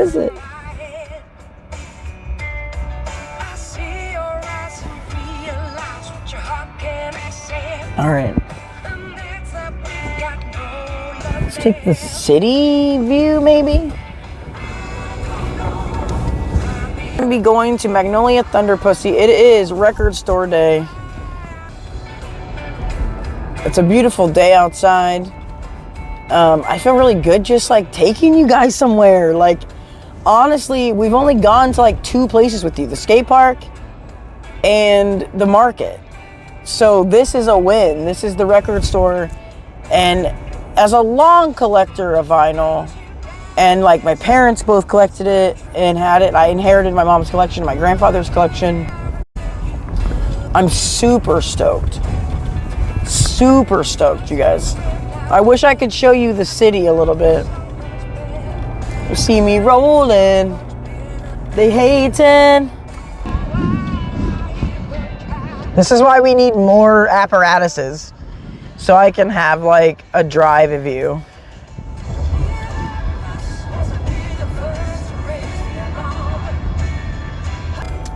Is it? All right. Let's take the city view, maybe. I'm gonna be going to Magnolia Thunder Pussy. It is record store day. It's a beautiful day outside. I feel really good just like taking you guys somewhere. Like, honestly, we've only gone to like 2 places with you, the skate park and the market. So this is a win. This is the record store. And as a long collector of vinyl, and like my parents both collected it and had it, I inherited my mom's collection, my grandfather's collection. I'm super stoked. Super stoked, you guys. I wish I could show you the city a little bit. You see me rolling. They hating. This is why we need more apparatuses, so I can have like a drive view.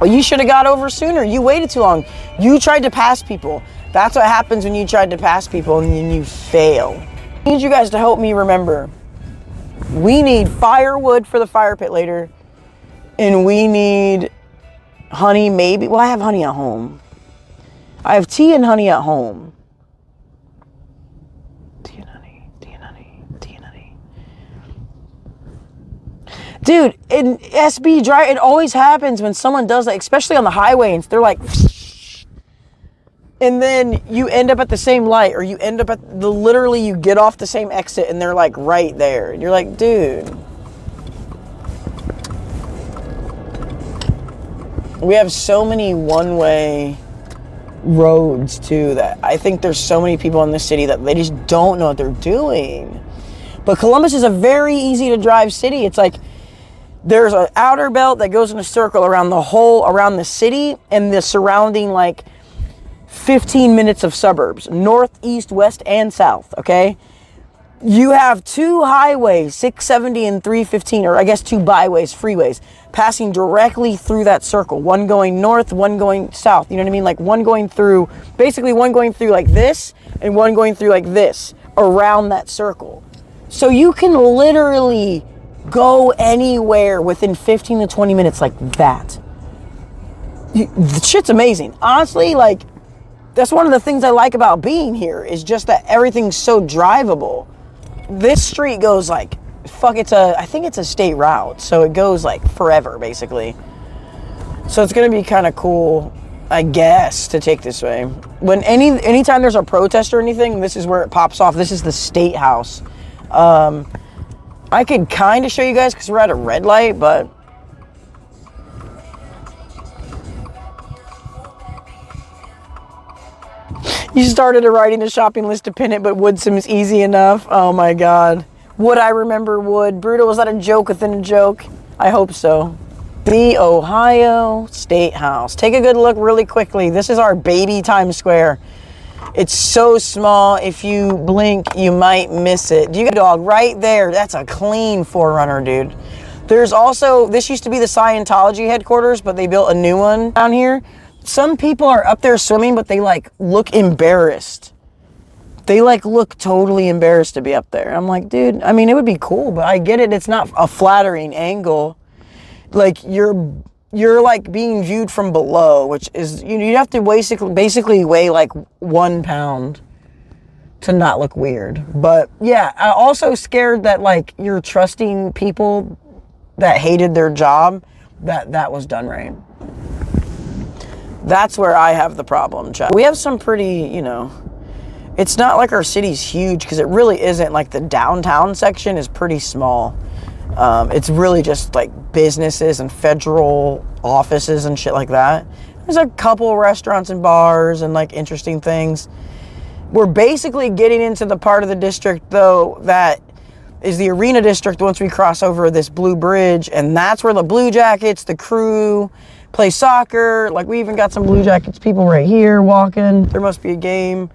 Well, you should have got over sooner. You waited too long. You tried to pass people. That's what happens when you tried to pass people and then you fail. I need you guys to help me remember. We need firewood for the fire pit later. And we need honey, maybe. Well, I have honey at home. I have tea and honey at home. Tea and honey, tea and honey, tea and honey. Dude, in SB Drive, it always happens when someone does that, especially on the highway, and they're like, and then you end up at the same light, or you end up at the, literally you get off the same exit and they're like right there. And you're like, dude. We have so many one-way roads too that I think there's so many people in the city that they just don't know what they're doing. But Columbus is a very easy to drive city. It's like there's an outer belt that goes in a circle around the city and the surrounding like 15 minutes of suburbs, north, east, west, and south, okay? You have 2 highways, 670 and 315, or I guess 2 byways, freeways, passing directly through that circle. One going north, one going south, you know what I mean? Like one going through like this, and one going through like this, around that circle. So you can literally go anywhere within 15 to 20 minutes like that. The shit's amazing. Honestly, like, that's one of the things I like about being here, is just that everything's so drivable. This street goes like, I think it's a state route, so it goes like forever, basically. So it's gonna be kind of cool, I guess, to take this way. When anytime there's a protest or anything, this is where it pops off. This is the State House. I could kind of show you guys because we're at a red light, but you started writing a shopping list to pin it, but wood seems easy enough. Oh my God. Would I remember wood? Brutal, was that a joke within a joke? I hope so. The Ohio State House. Take a good look really quickly. This is our baby Times Square. It's so small, if you blink, you might miss it. Do you get a dog right there? That's a clean 4Runner, dude. There's also, this used to be the Scientology headquarters, but they built a new one down here. Some people are up there swimming, but they like look embarrassed. They like look totally embarrassed to be up there. I'm like, dude, I mean, it would be cool, but I get it. It's not a flattering angle. Like you're like being viewed from below, which is, you have to basically weigh like 1 pound to not look weird. But yeah, I'm also scared that like you're trusting people that hated their job, that was done right. That's where I have the problem, chat. We have some pretty, it's not like our city's huge, because it really isn't. Like the downtown section is pretty small. It's really just like businesses and federal offices and shit like that. There's a couple restaurants and bars and like interesting things. We're basically getting into the part of the district though that is the arena district once we cross over this blue bridge, and that's where the Blue Jackets, the Crew, play soccer. Like we even got some Blue Jackets people right here walking. There must be a game.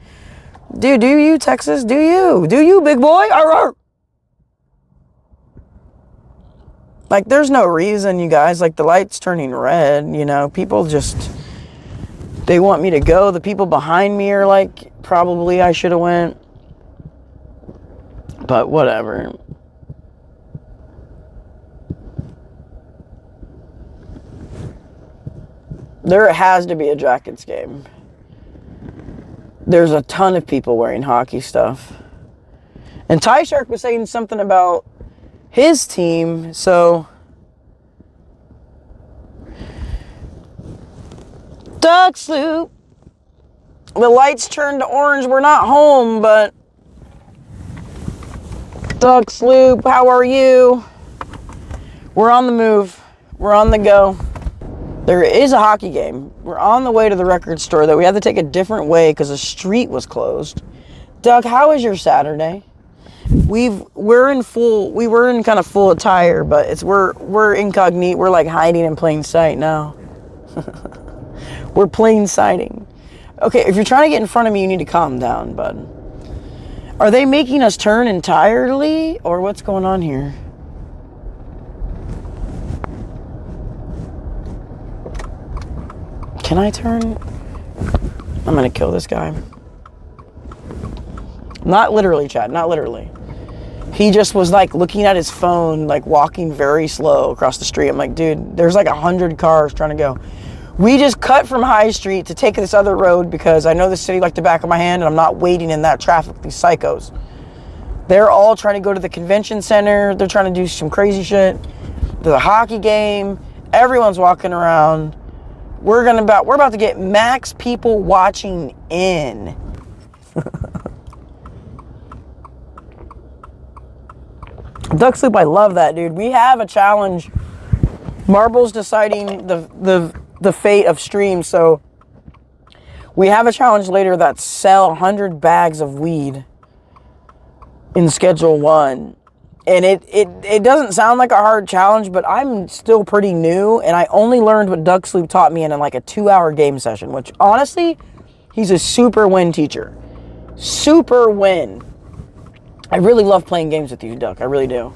Dude, do you, Texas? Do you, big boy? Arr, arr. Like, there's no reason, you guys. Like, the light's turning red, you know. People just, they want me to go. The people behind me are like, probably I should have went. But whatever. There has to be a Jackets game. There's a ton of people wearing hockey stuff. And Ty Shark was saying something about his team, so... Duck Sloop. The lights turned to orange. We're not home, but... Duck Sloop, how are you? We're on the move. We're on the go. There is a hockey game. We're on the way to the record store, though. We had to take a different way because the street was closed. Doug, how was your Saturday? We were in kind of full attire, but we're incognito. We're like hiding in plain sight now. We're plain sighting. Okay, if you're trying to get in front of me, you need to calm down, bud. Are they making us turn entirely, or what's going on here? Can I turn? I'm gonna kill this guy. Not literally, Chad, not literally. He just was like looking at his phone, like walking very slow across the street. I'm like, dude, there's like 100 cars trying to go. We just cut from High Street to take this other road because I know the city like the back of my hand and I'm not waiting in that traffic with these psychos. They're all trying to go to the convention center. They're trying to do some crazy shit. There's a hockey game. Everyone's walking around. We're about to get max people watching in. Duck Sloop, I love that, dude. We have a challenge. Marble's deciding the fate of streams, so we have a challenge later that sell 100 bags of weed in Schedule 1. And it doesn't sound like a hard challenge, but I'm still pretty new, and I only learned what Duck Sloop taught me in like a 2-hour game session, which honestly, he's a super win teacher. Super win. I really love playing games with you, Duck. I really do.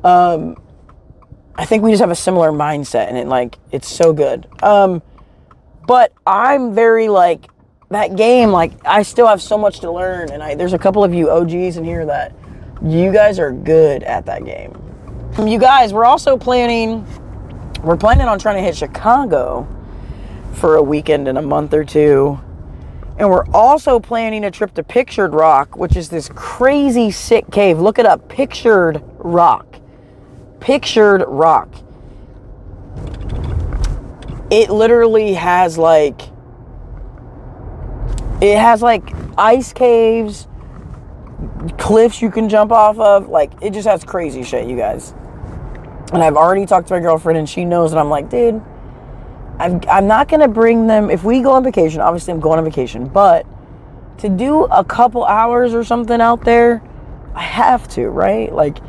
I think we just have a similar mindset, and it's so good. But I'm very like, that game, like, I still have so much to learn, and there's a couple of you OGs in here that you guys are good at that game. You guys, we're planning on trying to hit Chicago for a weekend in a month or two. And we're also planning a trip to Pictured Rock, which is this crazy sick cave. Look it up, Pictured Rock. Pictured Rock. It literally has like ice caves, cliffs you can jump off of. Like, it just has crazy shit, you guys. And I've already talked to my girlfriend, and she knows, and I'm like, dude, I'm not going to bring them. If we go on vacation, obviously I'm going on vacation, but to do a couple hours or something out there, I have to, right? Like,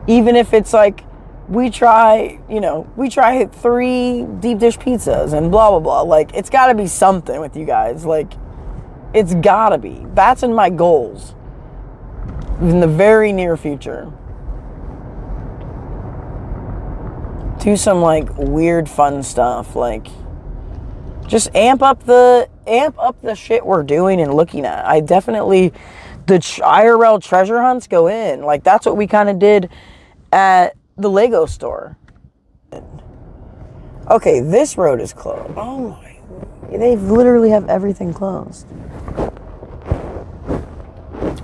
even if it's like, we try 3 deep dish pizzas and blah, blah, blah. Like, it's got to be something with you guys. Like, it's got to be. That's in my goals in the very near future. Do some like weird fun stuff, like just amp up the shit we're doing and looking at. I definitely, the IRL treasure hunts go in. Like, that's what we kind of did at the Lego store. Okay, this road is closed. Oh my, they literally have everything closed.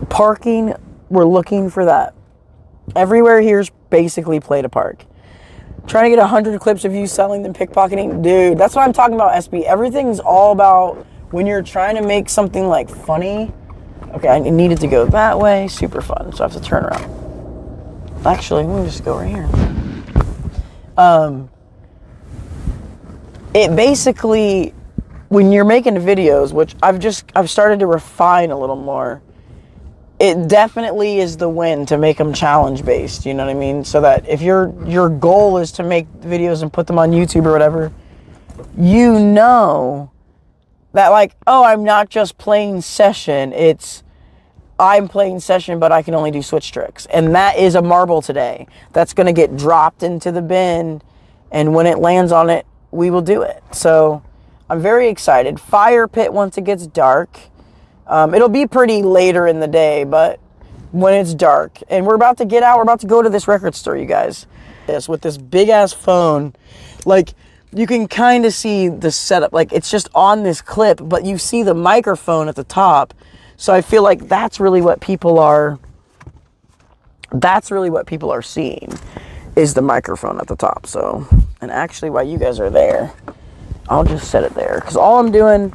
Parking, we're looking for that. Everywhere here's basically play to park. Trying to get 100 clips of you selling them pickpocketing. Dude, that's what I'm talking about, SB. Everything's all about when you're trying to make something like funny. Okay, I needed to go that way. Super fun. So I have to turn around. Actually, let me just go right here. It basically, when you're making videos, which I've started to refine a little more, it definitely is the win to make them challenge-based, you know what I mean? So that if your goal is to make videos and put them on YouTube or whatever, you know that, like, oh, I'm not just playing session, it's I'm playing session, but I can only do switch tricks. And that is a marble today. That's going to get dropped into the bin. And when it lands on it, we will do it. So I'm very excited. Fire pit once it gets dark. It'll be pretty later in the day, but when it's dark. And we're about to get out. We're about to go to this record store, you guys. With this big ass phone. Like, you can kind of see the setup. Like, it's just on this clip, but you see the microphone at the top. So I feel like that's really what people are seeing, is the microphone at the top. So, and actually while you guys are there, I'll just set it there. Because all I'm doing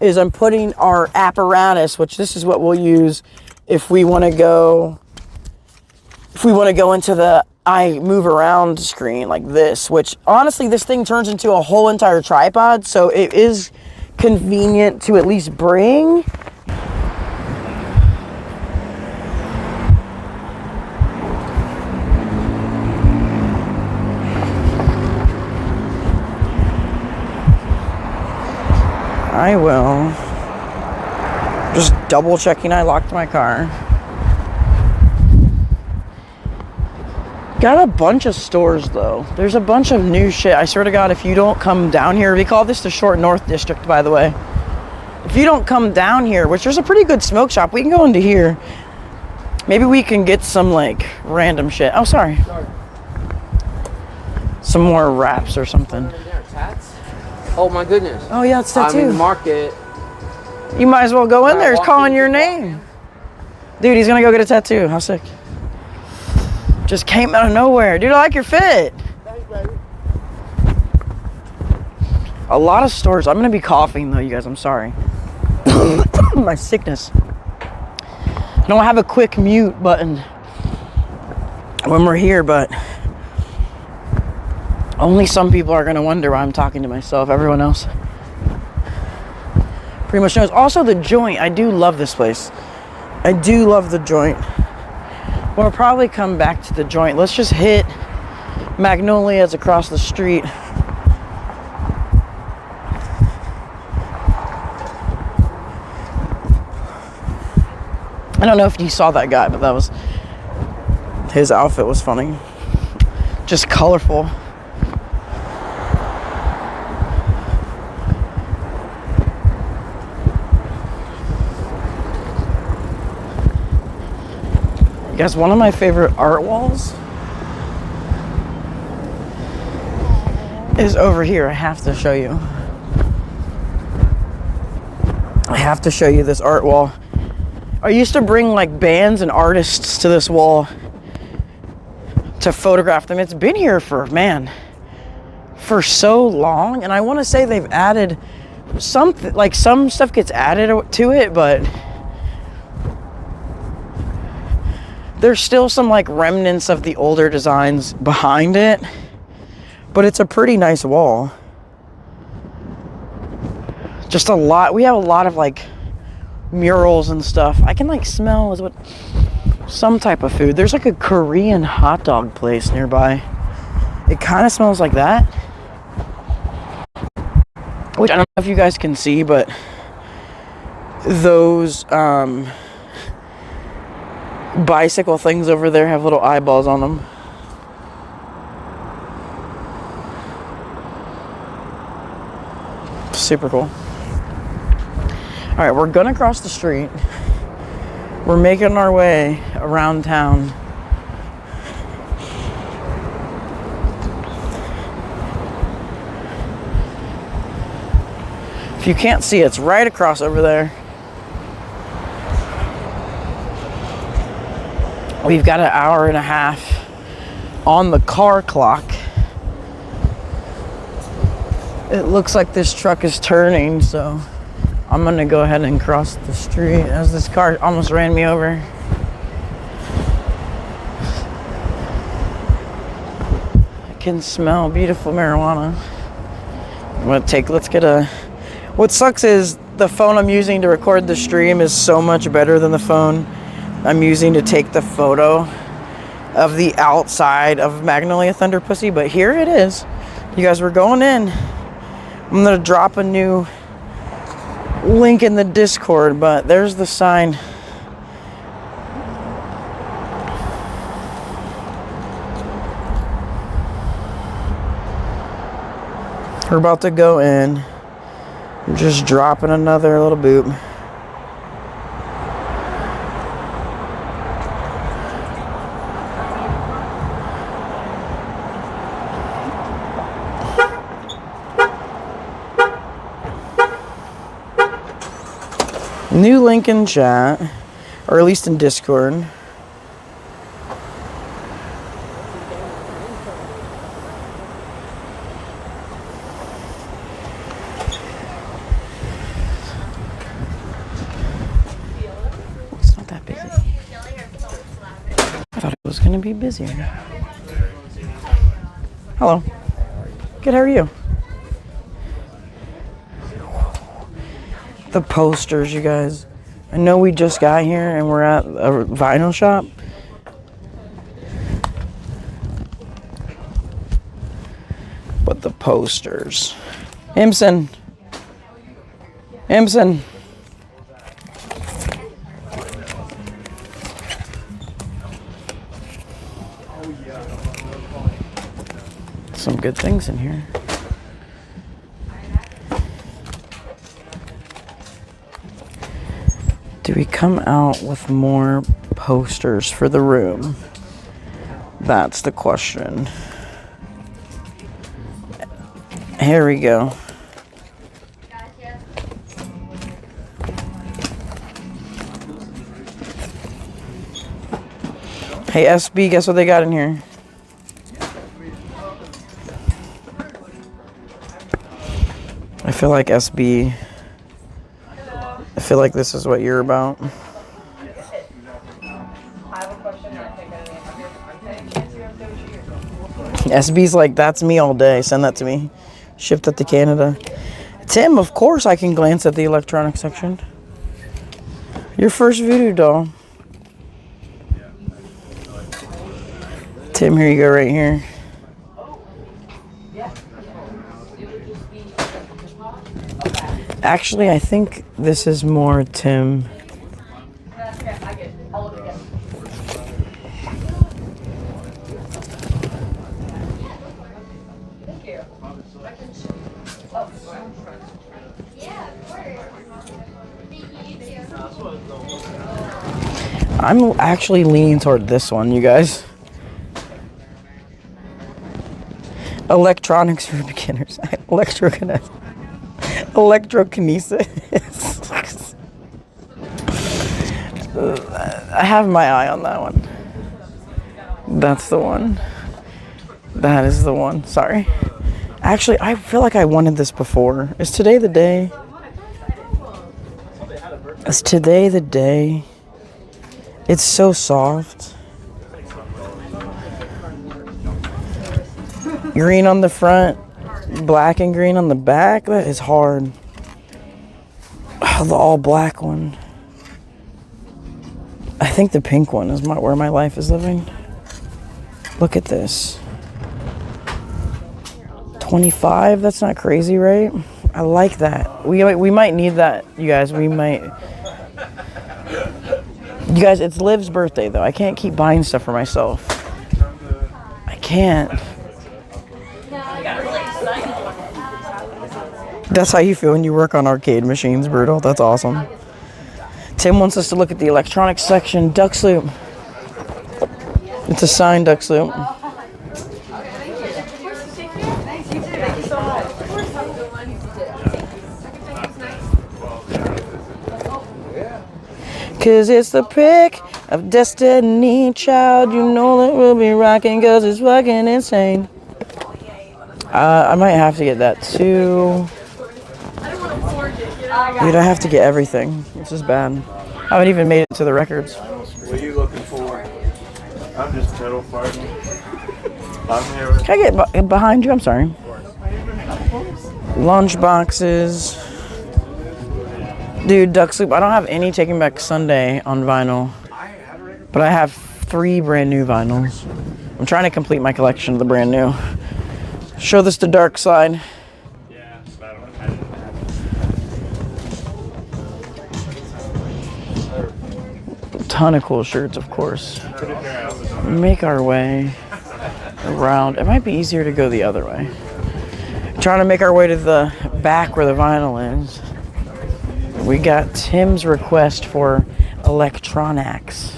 is I'm putting our apparatus, which this is what we'll use if we want to go into the I move around screen like this, which honestly this thing turns into a whole entire tripod. So it is convenient to at least bring. I will. Just double checking I locked my car. Got a bunch of stores though. There's a bunch of new shit. I swear to God, if you don't come down here, we call this the Short North District, by the way. If you don't come down here, which there's a pretty good smoke shop, we can go into here. Maybe we can get some like random shit. Oh, sorry. Some more wraps or something. Oh my goodness. Oh yeah, it's tattoo. I'm in the market. You might as well go in there. It's calling your name. Dude, he's gonna go get a tattoo. How sick. Just came out of nowhere. Dude, I like your fit. Thanks, baby. A lot of stores. I'm gonna be coughing though, you guys. I'm sorry. My sickness. I don't have a quick mute button when we're here, but only some people are gonna wonder why I'm talking to myself. Everyone else pretty much knows. Also, the joint. I do love this place. I do love the joint. We'll probably come back to the joint. Let's just hit Magnolia's across the street. I don't know if you saw that guy, but that was his outfit was funny. Just colorful. Guys, one of my favorite art walls is over here. I have to show you. I have to show you this art wall. I used to bring like bands and artists to this wall to photograph them. It's been here for so long, and I want to say they've added something, like some stuff gets added to it, but there's still some like remnants of the older designs behind it, but it's a pretty nice wall. Just a lot. We have a lot of like murals and stuff. I can like smell some type of food. There's like a Korean hot dog place nearby. It kind of smells like that, which I don't know if you guys can see, but those bicycle things over there have little eyeballs on them. Super cool. Alright, we're gonna cross the street. We're making our way around town. If you can't see, it's right across over there. We've got an hour and a half on the car clock. It looks like this truck is turning, so I'm gonna go ahead and cross the street as this car almost ran me over. I can smell beautiful marijuana. Let's get a... What sucks is the phone I'm using to record the stream is so much better than the phone I'm using to take the photo of the outside of Magnolia Thunder Pussy, but here it is. You guys, we're going in. I'm gonna drop a new link in the Discord, but there's the sign We're about to go in. I'm just dropping another little boop. New link in chat, or at least in Discord. It's not that busy. I thought it was going to be busier. Hello. Good, how are you? The posters, you guys. I know we just got here and we're at a vinyl shop. But the posters. Imson. Imson. Some good things in here. Do we come out with more posters for the room? That's the question. Here we go. Hey SB, guess what they got in here? I feel like SB, I feel like this is what you're about. SB's like, that's me all day. Send that to me. Ship that to Canada. Tim, of course I can glance at the electronic section. Your first voodoo doll. Tim, here you go right here. Actually, I think this is more Tim. I'm actually leaning toward this one, you guys. Electronics for beginners. Electrokinesis. I have my eye on that one. That's the one. That is the one. Sorry. Actually, I feel like I wanted this before. Is today the day? Is today the day? It's so soft. Green on the front, black and green on the back. That is hard. Oh, the all black one. I think the pink one is where my life is living. Look at this. 25, that's not crazy, right? I like that. We might need that, you guys. We might. You guys, it's Liv's birthday, though. I can't keep buying stuff for myself. I can't. That's how you feel when you work on arcade machines, Brutal. That's awesome. Tim wants us to look at the electronics section. Duck Sloop. It's a signed Duck Sloop. Cause it's the pick of destiny, child. You know that we'll be rocking cause it's fucking insane. I might have to get that too. Dude, I have to get everything. This is bad. I haven't even made it to the records. What are you looking for? I'm just pedal farting. I'm here with... Can I get behind you? I'm sorry. Lunch boxes. Dude, Duck Sloop. I don't have any Taking Back Sunday on vinyl. But I have 3 brand new vinyls. I'm trying to complete my collection of the brand new. Show this to Dark Side. Ton of cool shirts, of course. Make our way around. It might be easier to go the other way. Trying to make our way to the back where the vinyl is. We got Tim's request for electronics.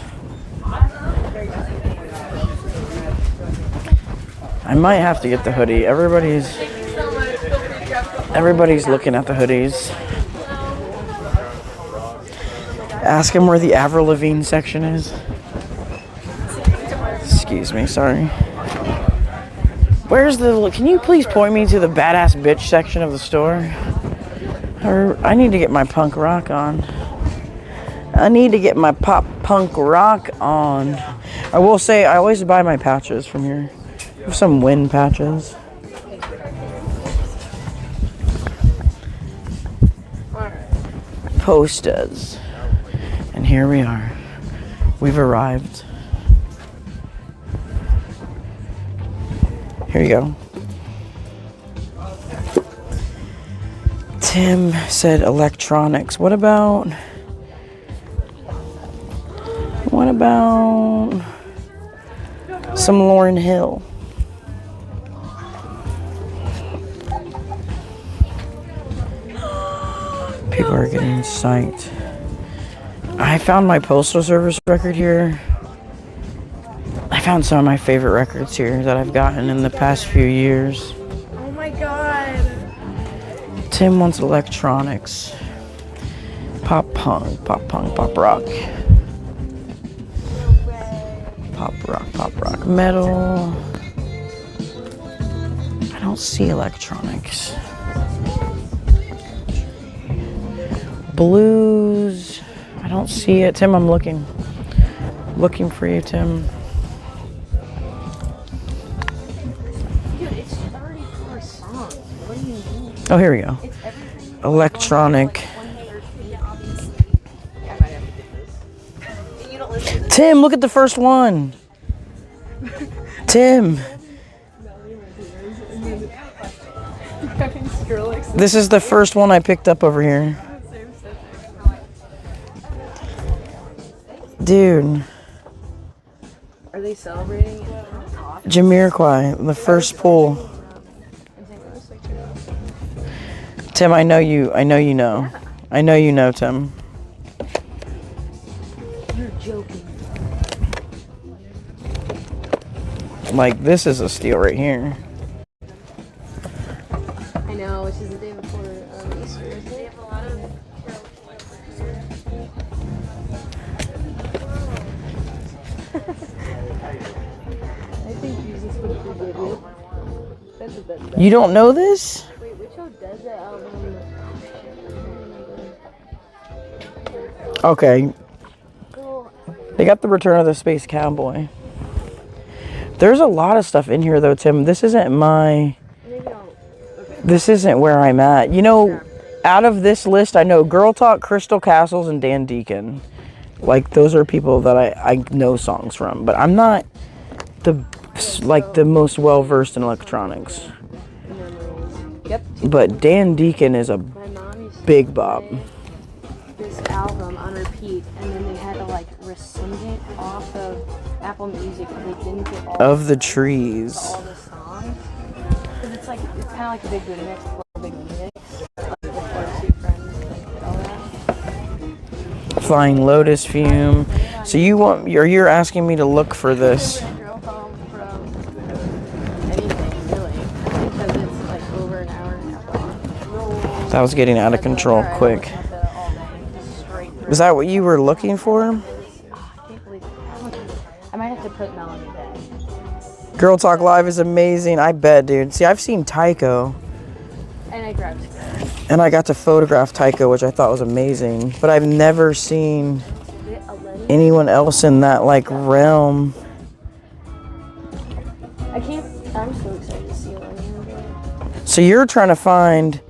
I might have to get the hoodie. Everybody's looking at the hoodies. Ask him where the Avril Lavigne section is. Excuse me, sorry. Where's the... Can you please point me to the badass bitch section of the store? I need to get my punk rock on. I need to get my pop punk rock on. I will say, I always buy my patches from here. I have some wind patches. Posters. And here we are. We've arrived. Here you go. Tim said electronics. What about some Lauryn Hill? People are getting psyched. I found my Postal Service record here. I found some of my favorite records here that I've gotten in the past few years. Oh my god. Tim wants electronics. Pop punk, pop rock. Pop rock, metal. I don't see electronics. Blues. I don't see it. Tim, I'm looking. Looking for you, Tim. Dude, it's 34 songs. What do you mean? Oh, here we go. Electronic. Tim, look at the first one. Tim. This is the first one I picked up over here. Dude. Are they celebrating? Jamiroquai, the first pull. Tim, I know you know. I know you know, Tim. You're joking. Like, this is a steal right here. I know, which is the day before Easter, isn't it? They have a lot of I think Jesus would forgive you. That's the best. You don't know this? Wait, which show does that album? Okay. They got the Return of the Space Cowboy. There's a lot of stuff in here, though, Tim. This isn't where I'm at. You know, out of this list, I know Girl Talk, Crystal Castles, and Dan Deacon. Like, those are people that I know songs from. But I'm not the most well-versed in electronics. Yep. But Dan Deacon is a big bop. This album on repeat, and then they had to like rescind it off of Apple Music because they didn't get all Of the Trees. all the songs. Because it's kind of like a big remix, big remix. Like the first two friends, like all that. Flying Lotus Fume. So you're asking me to look for this. Drove home from anything really, because it's like over an hour and a half long. That was getting out of control quick. Is that what you were looking for? I can't believe it. I might have to put Melanie back. Girl Talk Live is amazing. I bet, dude. See, I've seen Tycho. And I grabbed it. And I got to photograph Tycho, which I thought was amazing. But I've never seen anyone else in that, like, realm. I can't. I'm so excited to see Lenny. So you're trying to find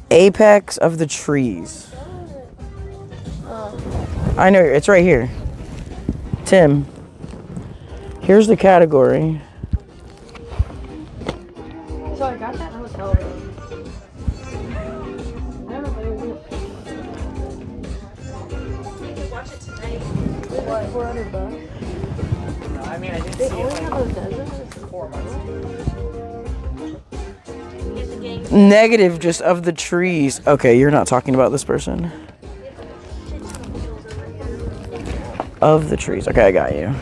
Apex of the Trees. I know, it's right here. Tim, here's the category. So I got that in a hotel room. I don't know if I would do it. You can watch it tonight. What, $400? No, I mean, I didn't They see only it have like a dozen? 4 months ago. Negative just of the trees. Okay, you're not talking about this person. Of the trees. Okay, I got you.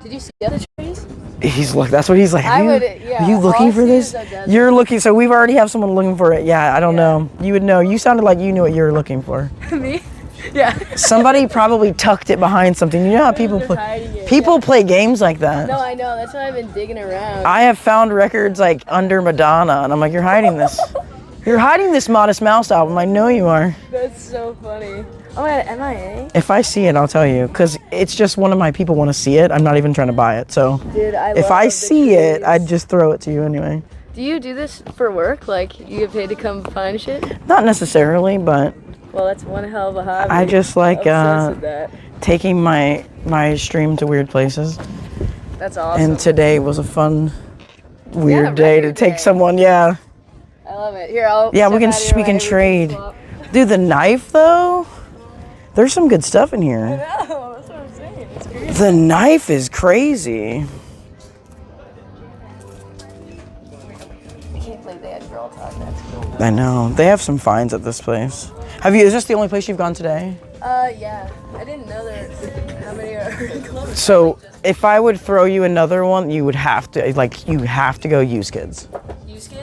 Did you see the other trees? He's look. That's what he's like. I Are would, you looking for this? You're looking. So we've already have someone looking for it. Yeah, I don't know. You would know. You sounded like you knew what you were looking for. Me? Yeah. Somebody probably tucked it behind something. You know how people play. People play games like that. No, I know. That's why I've been digging around. I have found records like under Madonna, and I'm like, you're hiding this. You're hiding this Modest Mouse album. I know you are. That's so funny. Oh my God, MIA? If I see it, I'll tell you, because it's just one of my people want to see it. I'm not even trying to buy it, so. Dude, if I see it, I'd just throw it to you anyway. Do you do this for work? Like, you get paid to come find shit? Not necessarily, but. Well, that's one hell of a hobby. I just like Obsessed with that. taking my stream to weird places. That's awesome. And today was a fun, weird day to take someone. Yeah. I love it. Here, I'll. Yeah, we can trade. Dude, the knife though. There's some good stuff in I here. know. That's what I'm saying. It's crazy. The knife is crazy. I can't believe they had girl talk. That's cool. I know. They have some finds at this place. Is this the only place you've gone today? Yeah. I didn't know how many are closed. So if I would throw you another one, you would have to go use kids.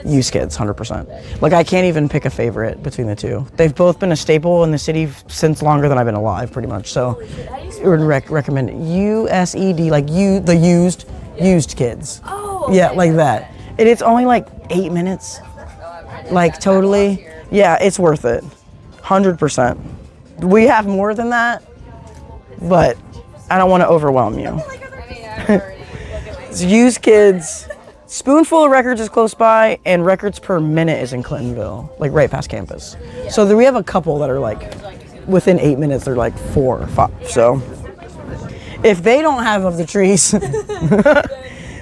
Use kids, 100%. Like I can't even pick a favorite between the two. They've both been a staple in the city since longer than I've been alive, pretty much. So I would recommend it. USED, like the used kids. Oh. Okay. Yeah, like that. And it's only like 8 minutes. Like totally. Yeah, it's worth it. 100%. We have more than that, but I don't want to overwhelm you. Used kids. Spoonful of Records is close by, and Records Per Minute is in Clintonville, like right past campus. So we have a couple that are like within 8 minutes. They're like 4 or 5. So if they don't have of the trees,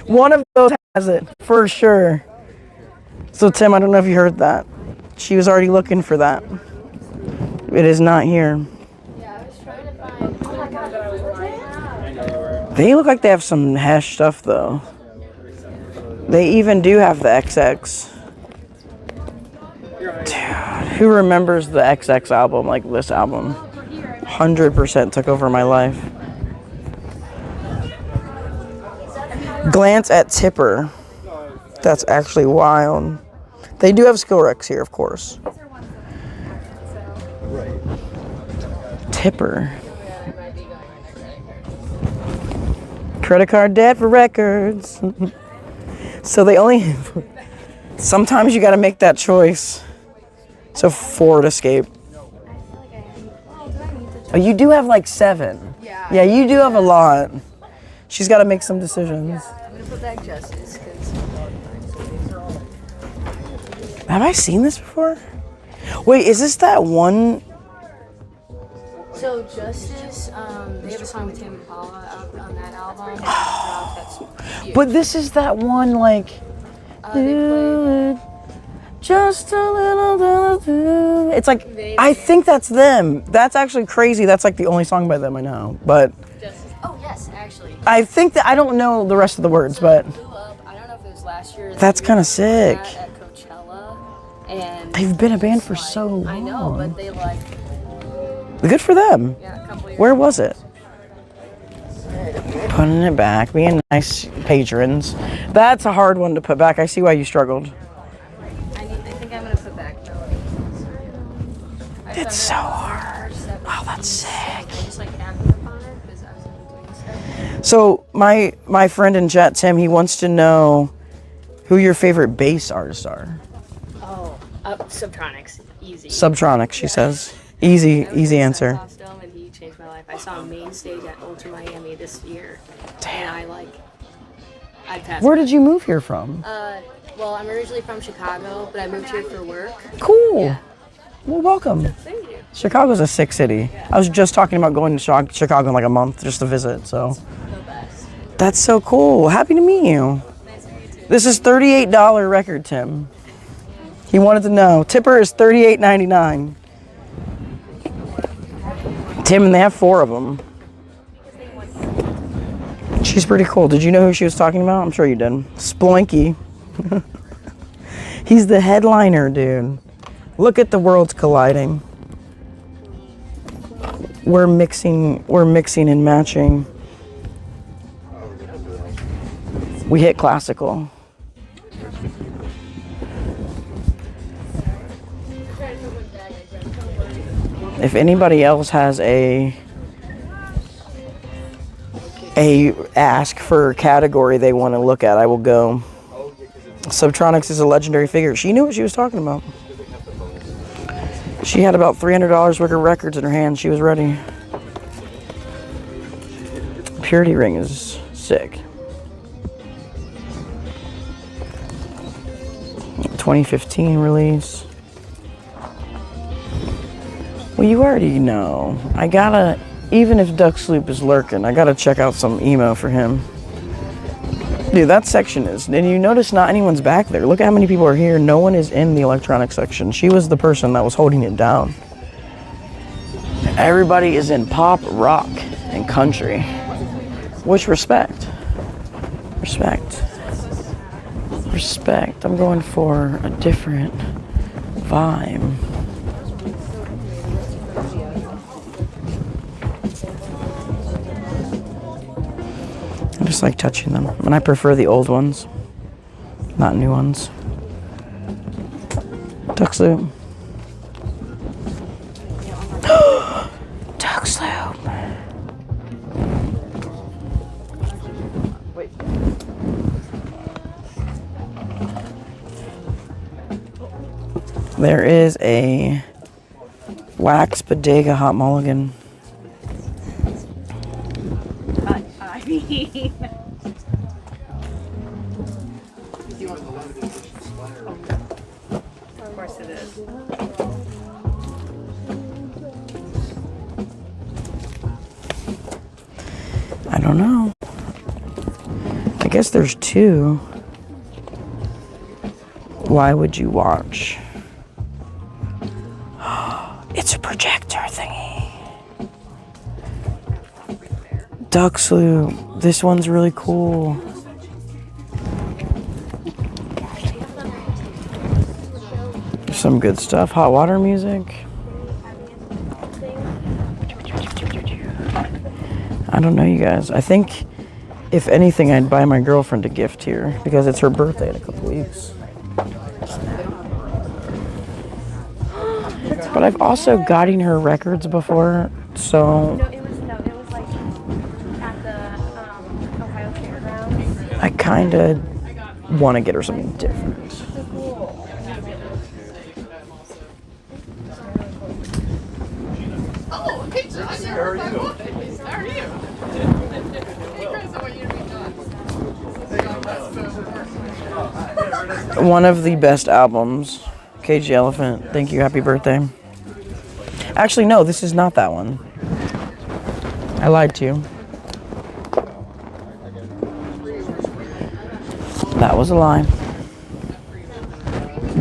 one of those has it for sure. So Tim, I don't know if you heard that. She was already looking for that. It is not here. Yeah, I was trying to find. Oh my God. They look like they have some hash stuff though. They even do have the XX. Dude, who remembers the XX album, like this album? 100% took over my life. Glance at Tipper. That's actually wild. They do have skill wrecks here, of course. Tipper. Credit card debt for records. So they only, sometimes you got to make that choice. So Ford Escape. Oh, you do have like 7. Yeah, you do have a lot. She's got to make some decisions. I'm gonna put back Justice because. Have I seen this before? Wait, is this that one? So Justice, they have a song with Tim Impala out on that album. That's huge. But this is that one like. They play Just a little. It's like I think that's them. That's actually crazy. That's like the only song by them I know. But Justice. Oh yes, actually. I think that I don't know the rest of the words, So but it blew up. I don't know if it was last year. that's kind of sick. At Coachella, and They've been a band for so long. I know, but they like Good for them. a couple years. Where was it? Putting it back, being nice patrons. That's a hard one to put back. I see why you struggled. I think I'm gonna put back Melody. It's so hard. Oh, that's sick. I just like happened upon it because I was doing stuff. So my friend in chat, Tim, he wants to know who your favorite bass artists are. Oh, Subtronics, easy. Subtronics, she says. Easy answer. Costume, and he changed my life. I saw him main stage at Ultra Miami this year. Damn. And I'd pass. Where did you move here from? Well, I'm originally from Chicago, but I moved here for work. Cool. Yeah. Well, welcome. Thank you. Chicago's a sick city. I was just talking about going to Chicago in like a month just to visit, so. The best. That's so cool. Happy to meet you. Nice to meet you too. This is $38 record, Tim. He wanted to know. Tipper is $38.99. Tim, and they have 4 of them. She's pretty cool. Did you know who she was talking about? I'm sure you did. Sploinky. He's the headliner, dude. Look at the worlds colliding. We're mixing and matching. We hit classical. If anybody else has a ask for a category they want to look at, I will go. Subtronics is a legendary figure. She knew what she was talking about. She had about $300 worth of records in her hands. She was ready. Purity Ring is sick. 2015 release. Well, you already know. I gotta, even if Duck Sloop is lurking, I gotta check out some emo for him. Dude, that section is, and you notice not anyone's back there. Look at how many people are here. No one is in the electronic section. She was the person that was holding it down. Everybody is in pop, rock, and country. Which respect. Respect. Respect. I'm going for a different vibe. I just like touching them. And I prefer the old ones, not new ones. Duck Sloop. Duck Sloop. There is a wax bodega hot mulligan. I mean, of course it is. I don't know. I guess there's two. Why would you watch? It's a projector thingy. Duck Sloop. This one's really cool. Some good stuff. Hot water music. I don't know, you guys. I think, if anything, I'd buy my girlfriend a gift here because it's her birthday in a couple weeks. But I've also gotten her records before, so No, it was like at the Ohio Fairgrounds. I kind of want to get her something different. Oh, hey, John. How are you? How are you? Hey, Chris, I want you to be done. One of the best albums. KG Elephant, thank you, happy birthday. Actually, no, this is not that one. I lied to you. That was a lie.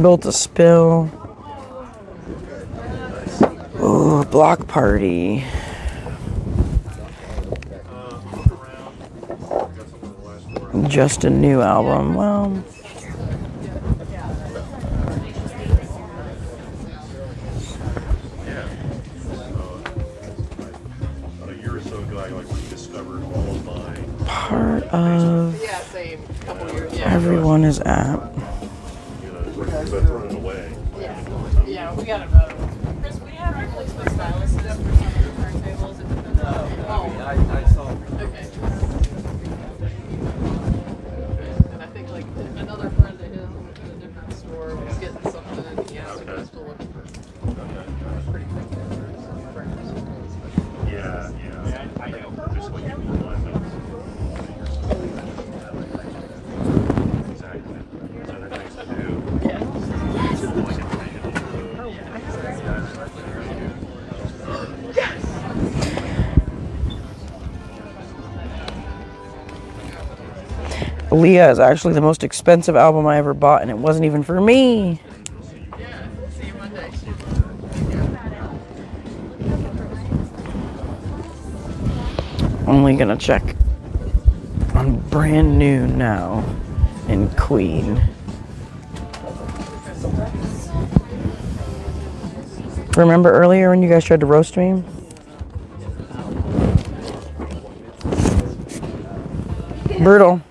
Built a spill. Ooh, Block Party. Just a new album. Well, part of Yeah, same. Couple years. everyone is at. Yeah, we got to Chris, we have replacement stylists for some of the turntables. I saw. Okay. And I think like another friend of his in a different store was getting something and he asked if he was still looking for pretty quick. Yeah, I know. Just like you remind me. Exactly. Other things to do. Leah is actually the most expensive album I ever bought, and it wasn't even for me. Yeah, see you Monday. Only gonna check on brand new now in Queen. Remember earlier when you guys tried to roast me? Brutal.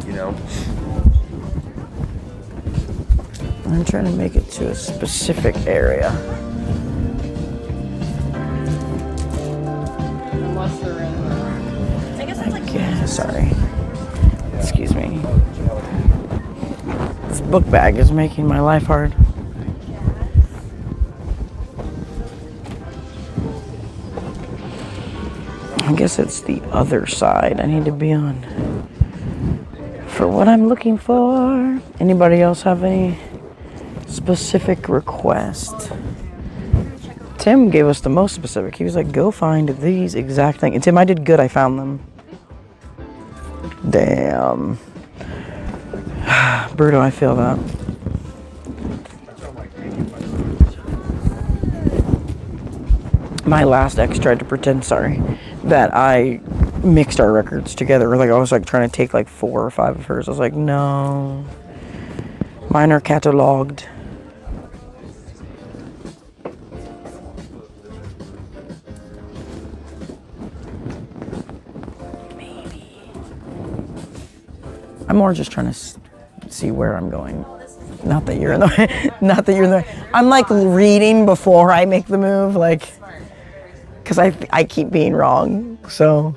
You know? I'm trying to make it to a specific area. Unless they're in Sorry. Excuse me. This book bag is making my life hard. I guess it's the other side I need to be on for what I'm looking for. Anybody else have any specific request? Tim gave us the most specific. He was like, go find these exact things. And Tim, I did good. I found them. Damn. Bruto, I feel that. My last ex tried to pretend, that I mixed our records together. Like, I was like trying to take like 4 or 5 of hers. I was like, no. Mine are cataloged. I'm more just trying to see where I'm going. Not that you're in the way. Not that you're in the way. I'm like reading before I make the move, like, because I keep being wrong. So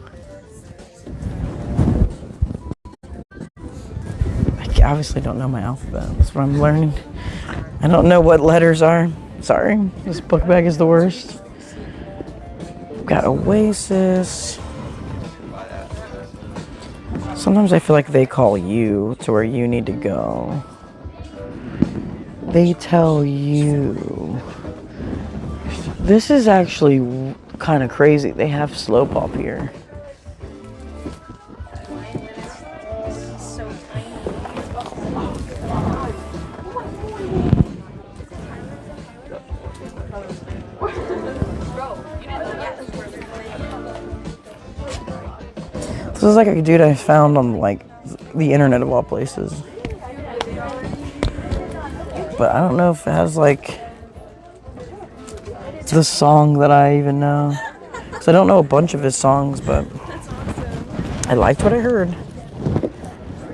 I obviously don't know my alphabet. That's what I'm learning. I don't know what letters are. Sorry, this book bag is the worst. Got Oasis. Sometimes I feel like they call you to where you need to go. They tell you. This is actually kind of crazy. They have slow pop here. This is like a dude I found on like the internet of all places. But I don't know if it has like the song that I even know. Because I don't know a bunch of his songs, but I liked what I heard.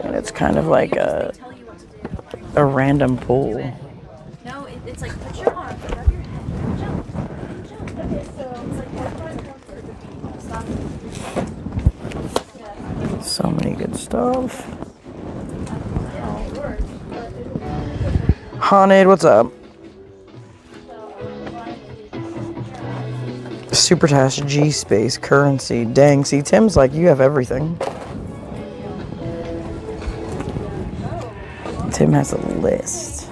And it's kind of like a random pull. No, it's like put your arm above your head. Jump. Okay, so it's like So many good stuff. Haunted, what's up? Supertash, G-Space, Currency. Dang, see, Tim's like, you have everything. Tim has a list.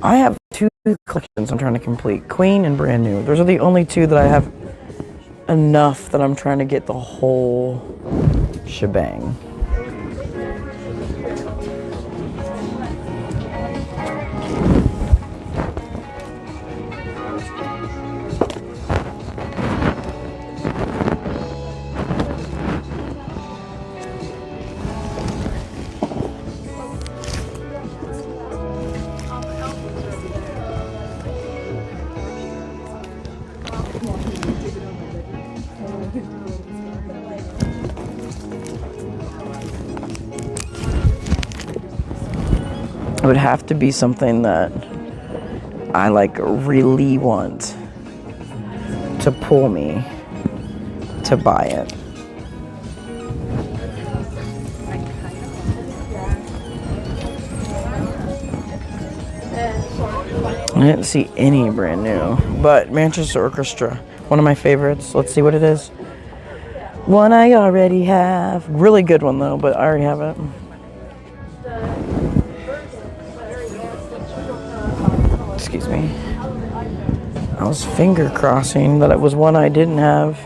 I have 2 collections I'm trying to complete. Queen and Brand New. Those are the only 2 that I have enough that I'm trying to get the whole shebang. It would have to be something that I like really want to pull me to buy it. I didn't see any Brand New, but Manchester Orchestra, one of my favorites. Let's see what it is. One I already have. Really good one though, but I already have it. Excuse me. I was finger crossing that it was one I didn't have.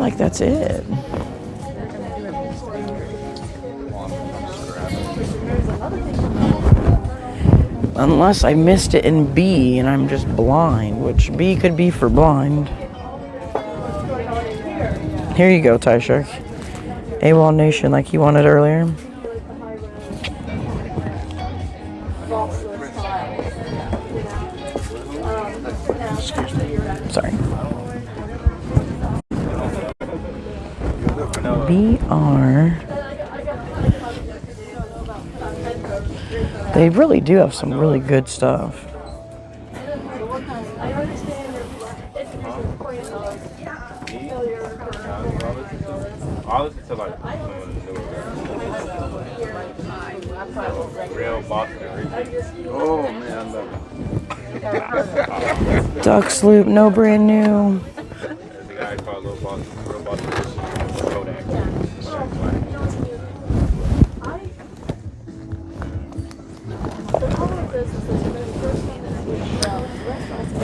like that's it. Unless I missed it in B and I'm just blind, which B could be for blind. Here you go, Ty Shark. AWOL Nation like you wanted earlier. Sorry. BR. They really do have some really good stuff. I listen to like real Boston. Oh man, I love it. Duck Sloop, no brand new. There's a guy called Real Boston Kodak.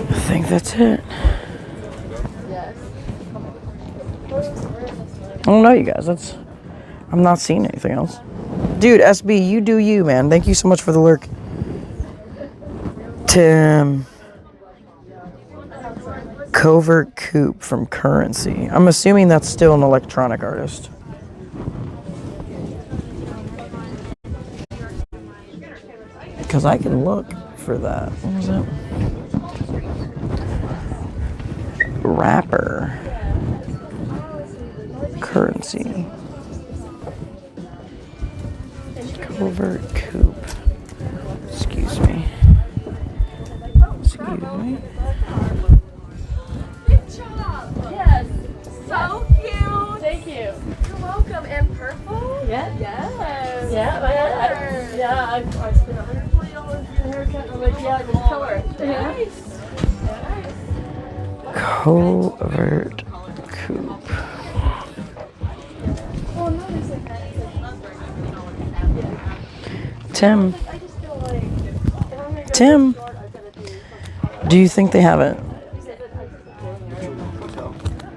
I think that's it. I don't know, you guys. I'm not seeing anything else. Dude, SB, you do you, man. Thank you so much for the lurk. Tim. Covert Coupe from Currency. I'm assuming that's still an electronic artist. Because I can look for that. What was it? Rapper. Currency. Covert Coupe. Excuse me. Excuse me. Good job. Yes. So cute. Thank you. You're welcome. And purple? Yeah. Yes. Yeah, I spent $140 for the haircut. I'm like, yeah, just color. Nice. Covert Coupe. Well, no, there's like that. Tim. I just feel like Tim. Do you think they have it?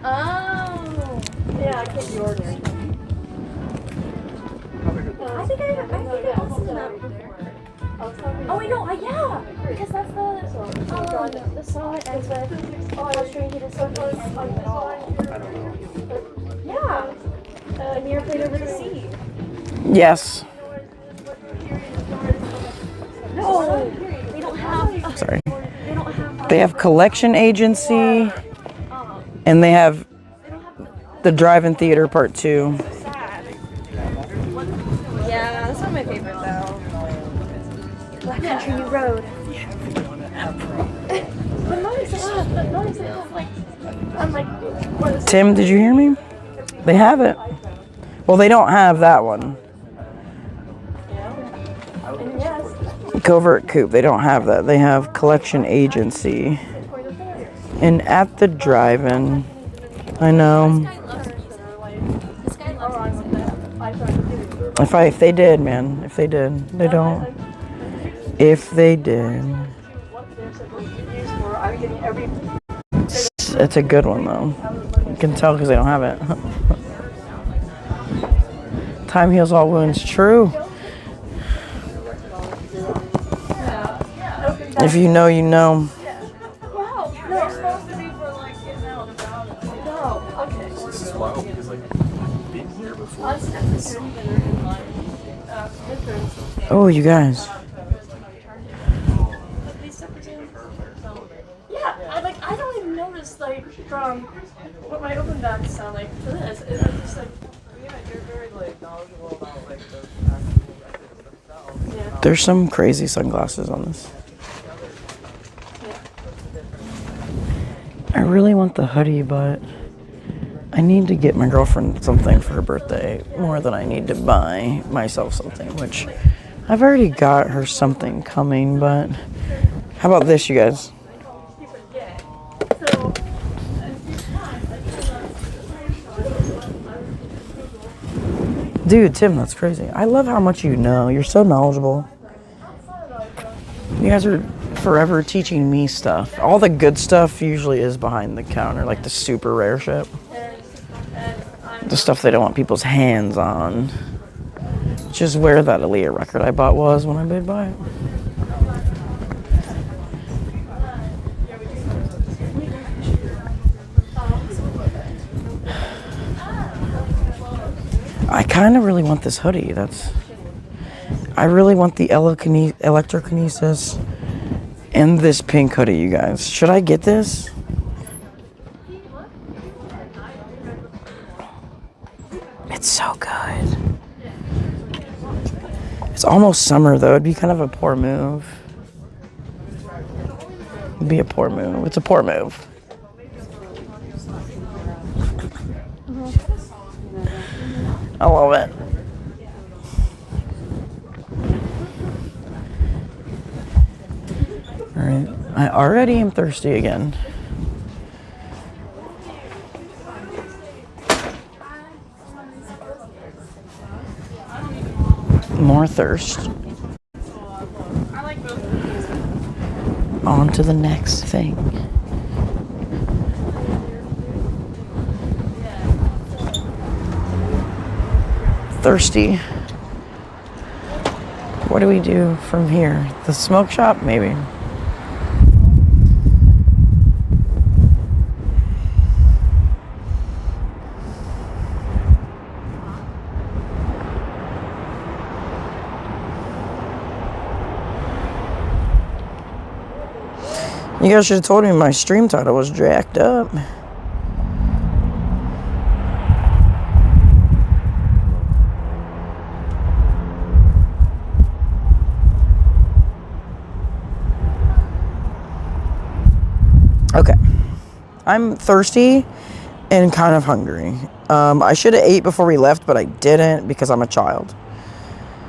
Oh. Yeah, I can't be ordinary. I think I listened to that before. Oh wait, no, yeah, because that's the song that ends with "Oh, strange it is so close." I don't know. Yeah, near played over the sea. Yes. No, they don't have. Sorry. They don't have. They have Collection Agency, and they have the Drive-In Theater Part 2. Yeah, that's not my favorite though. Black Country New Road. But notice it, like, I'm like, what is Tim, did you hear me? They have it. Well, they don't have that one. Covert Coupe, they don't have that. They have Collection Agency. And at the drive-in, I know. If they did, man. If they did. They don't. If they did. It's a good one, though. You can tell because they don't have it. Time heals all wounds. True. If you know, you know. Wow, no, it's supposed to be for like getting out about it. No, okay. This is wild because like been here before. Oh, you guys. Yeah, I don't even notice like from what my open backs sound like for this. It's just like You're very like knowledgeable about like the themselves. There's some crazy sunglasses on this. I really want the hoodie, but I need to get my girlfriend something for her birthday more than I need to buy myself something, which I've already got her something coming, but how about this, you guys? Dude, Tim, that's crazy. I love how much you know. You're so knowledgeable. You guys are forever teaching me stuff. All the good stuff usually is behind the counter, like the super rare shit. The stuff they don't want people's hands on. Which is where that Aaliyah record I bought was when I did buy it. I kind of really want this hoodie. I really want the electrokinesis and this pink hoodie, you guys. Should I get this? It's so good. It's almost summer though. It'd be kind of a poor move. It'd be a poor move. It's a poor move. I love it. All right. I already am thirsty again. More thirst. On to the next thing. Thirsty. What do we do from here? The smoke shop? Maybe. You guys should have told me my stream title was jacked up. Okay. I'm thirsty and kind of hungry. I should have ate before we left, but I didn't because I'm a child.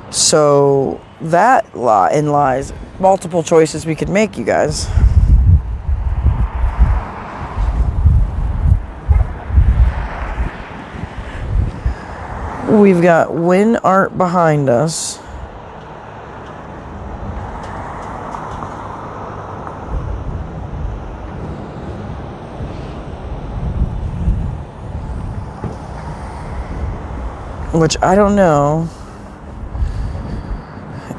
So that lies multiple choices we could make, you guys. We've got Win Art behind us. Which I don't know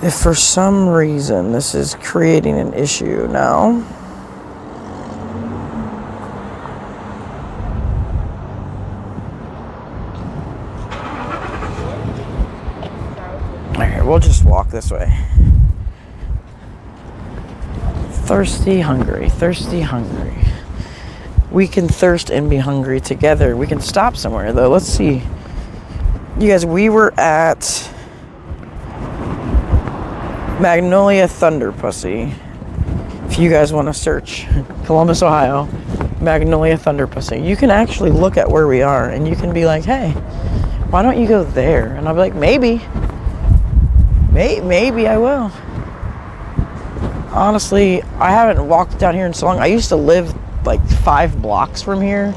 if for some reason this is creating an issue now. Alright, we'll just walk this way. Thirsty, hungry, thirsty, hungry. We can thirst and be hungry together. We can stop somewhere though. Let's see. You guys, we were at Magnolia Thunder Pussy. If you guys want to search Columbus, Ohio, Magnolia Thunder Pussy, you can actually look at where we are and you can be like, hey, why don't you go there? And I'll be like, maybe I will. Honestly, I haven't walked down here in so long. I used to live like 5 blocks from here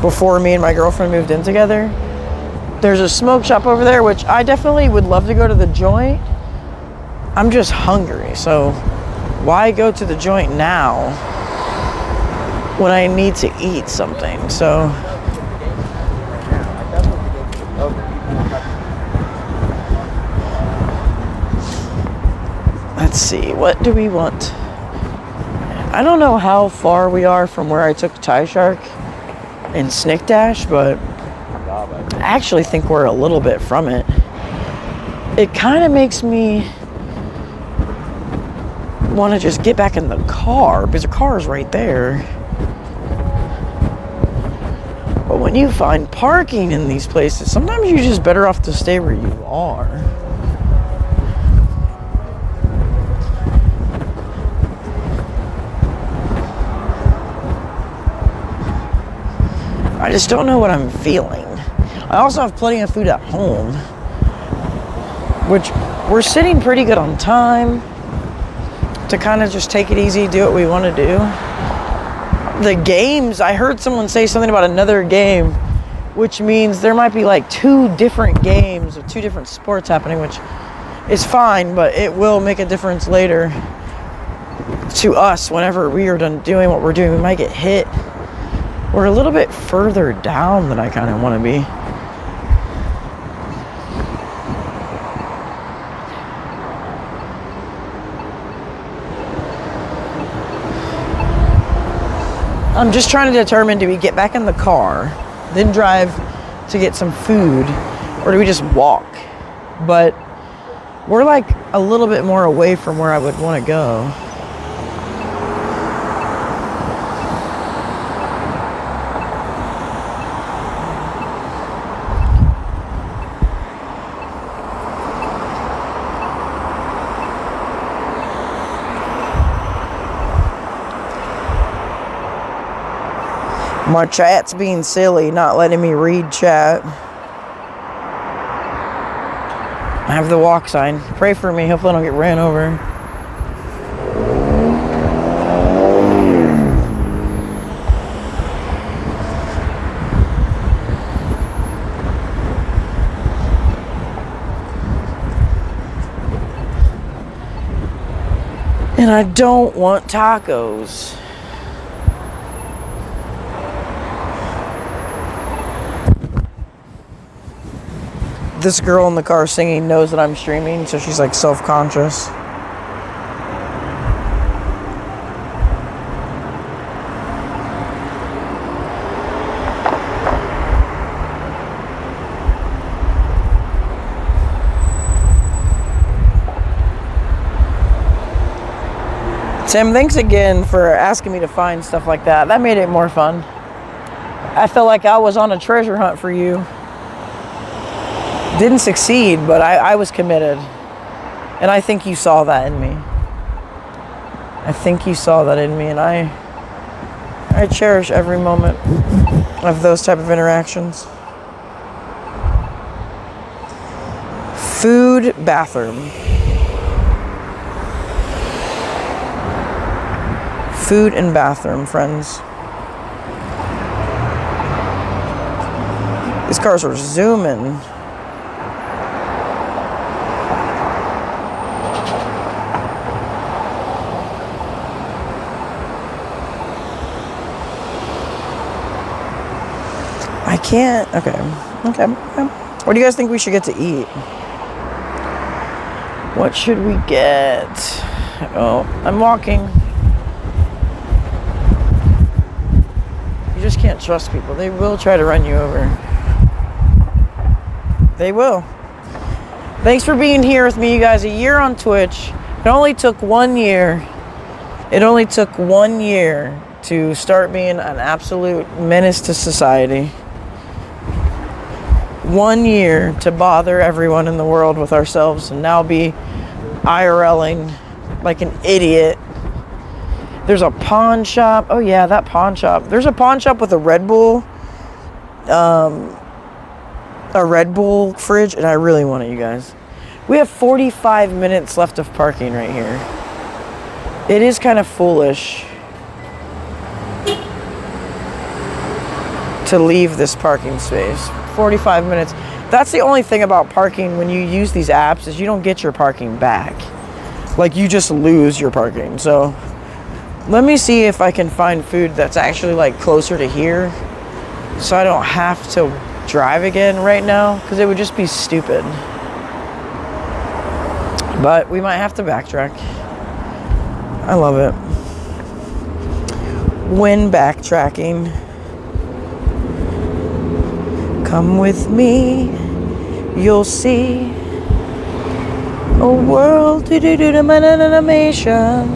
before me and my girlfriend moved in together. There's a smoke shop over there, which I definitely would love to go to the joint. I'm just hungry, so why go to the joint now when I need to eat something? So let's see, what do we want? I don't know how far we are from where I took Tie Shark and Snick Dash, but I actually think we're a little bit from it. It kind of makes me want to just get back in the car because the car is right there. But when you find parking in these places, sometimes you're just better off to stay where you are. I just don't know what I'm feeling. I also have plenty of food at home, which we're sitting pretty good on time to kind of just take it easy, do what we want to do. The games, I heard someone say something about another game, which means there might be like 2 different games of 2 different sports happening, which is fine, but it will make a difference later to us whenever we are done doing what we're doing. We might get hit. We're a little bit further down than I kind of want to be. I'm just trying to determine, do we get back in the car, then drive to get some food, or do we just walk? But we're like a little bit more away from where I would want to go. My chat's being silly, not letting me read chat. I have the walk sign. Pray for me. Hopefully I don't get ran over. And I don't want tacos. This girl in the car singing knows that I'm streaming, so she's like self-conscious. Tim, thanks again for asking me to find stuff like that. That made it more fun. I felt like I was on a treasure hunt for you. Didn't succeed, but I was committed. And I think you saw that in me. I think you saw that in me, and I cherish every moment of those type of interactions. Food, bathroom. Food and bathroom, friends. These cars are zooming. I can't. Okay. What do you guys think we should get to eat? What should we get? Oh, I'm walking. You just can't trust people. They will try to run you over. They will. Thanks for being here with me, you guys. A year on Twitch. It only took 1 year. It only took 1 year to start being an absolute menace to society. 1 year to bother everyone in the world with ourselves and now be IRLing like an idiot. There's a pawn shop. Oh yeah, that pawn shop. There's a pawn shop with a Red Bull fridge, and I really want it, you guys. We have 45 minutes left of parking right here. It is kind of foolish to leave this parking space. 45 minutes. That's the only thing about parking when you use these apps, is you don't get your parking back. Like, you just lose your parking. So let me see if I can find food that's actually like closer to here, so I don't have to drive again right now, because it would just be stupid. But we might have to backtrack. I love it when backtracking. Come with me, you'll see a world animation.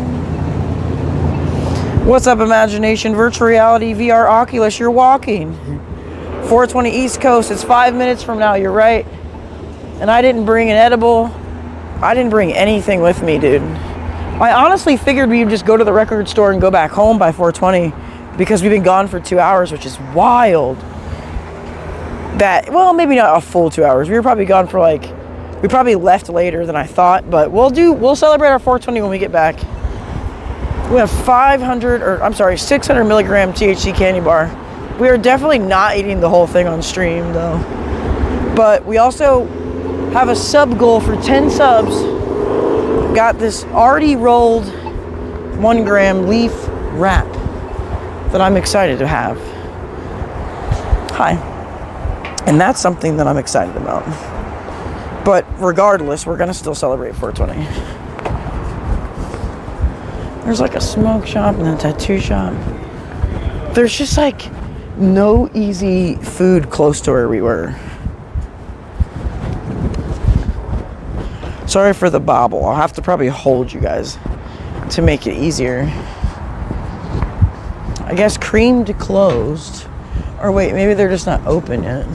What's up, imagination? Virtual reality, VR, Oculus, you're walking. 420 East Coast, it's 5 minutes from now, you're right. And I didn't bring an edible. I didn't bring anything with me, dude. I honestly figured we'd just go to the record store and go back home by 420, because we've been gone for 2 hours, which is wild. That, well, maybe not a full 2 hours. We were probably gone for like, we probably left later than I thought, but we'll celebrate our 420 when we get back. We have 600 milligram THC candy bar. We are definitely not eating the whole thing on stream though. But we also have a sub goal for 10 subs. Got this already rolled 1 gram leaf wrap that I'm excited to have. Hi. And that's something that I'm excited about. But regardless, we're gonna still celebrate 420. There's like a smoke shop and a tattoo shop. There's just like no easy food close to where we were. Sorry for the bobble. I'll have to probably hold you guys to make it easier. I guess Creamed closed. Or wait, maybe they're just not open yet.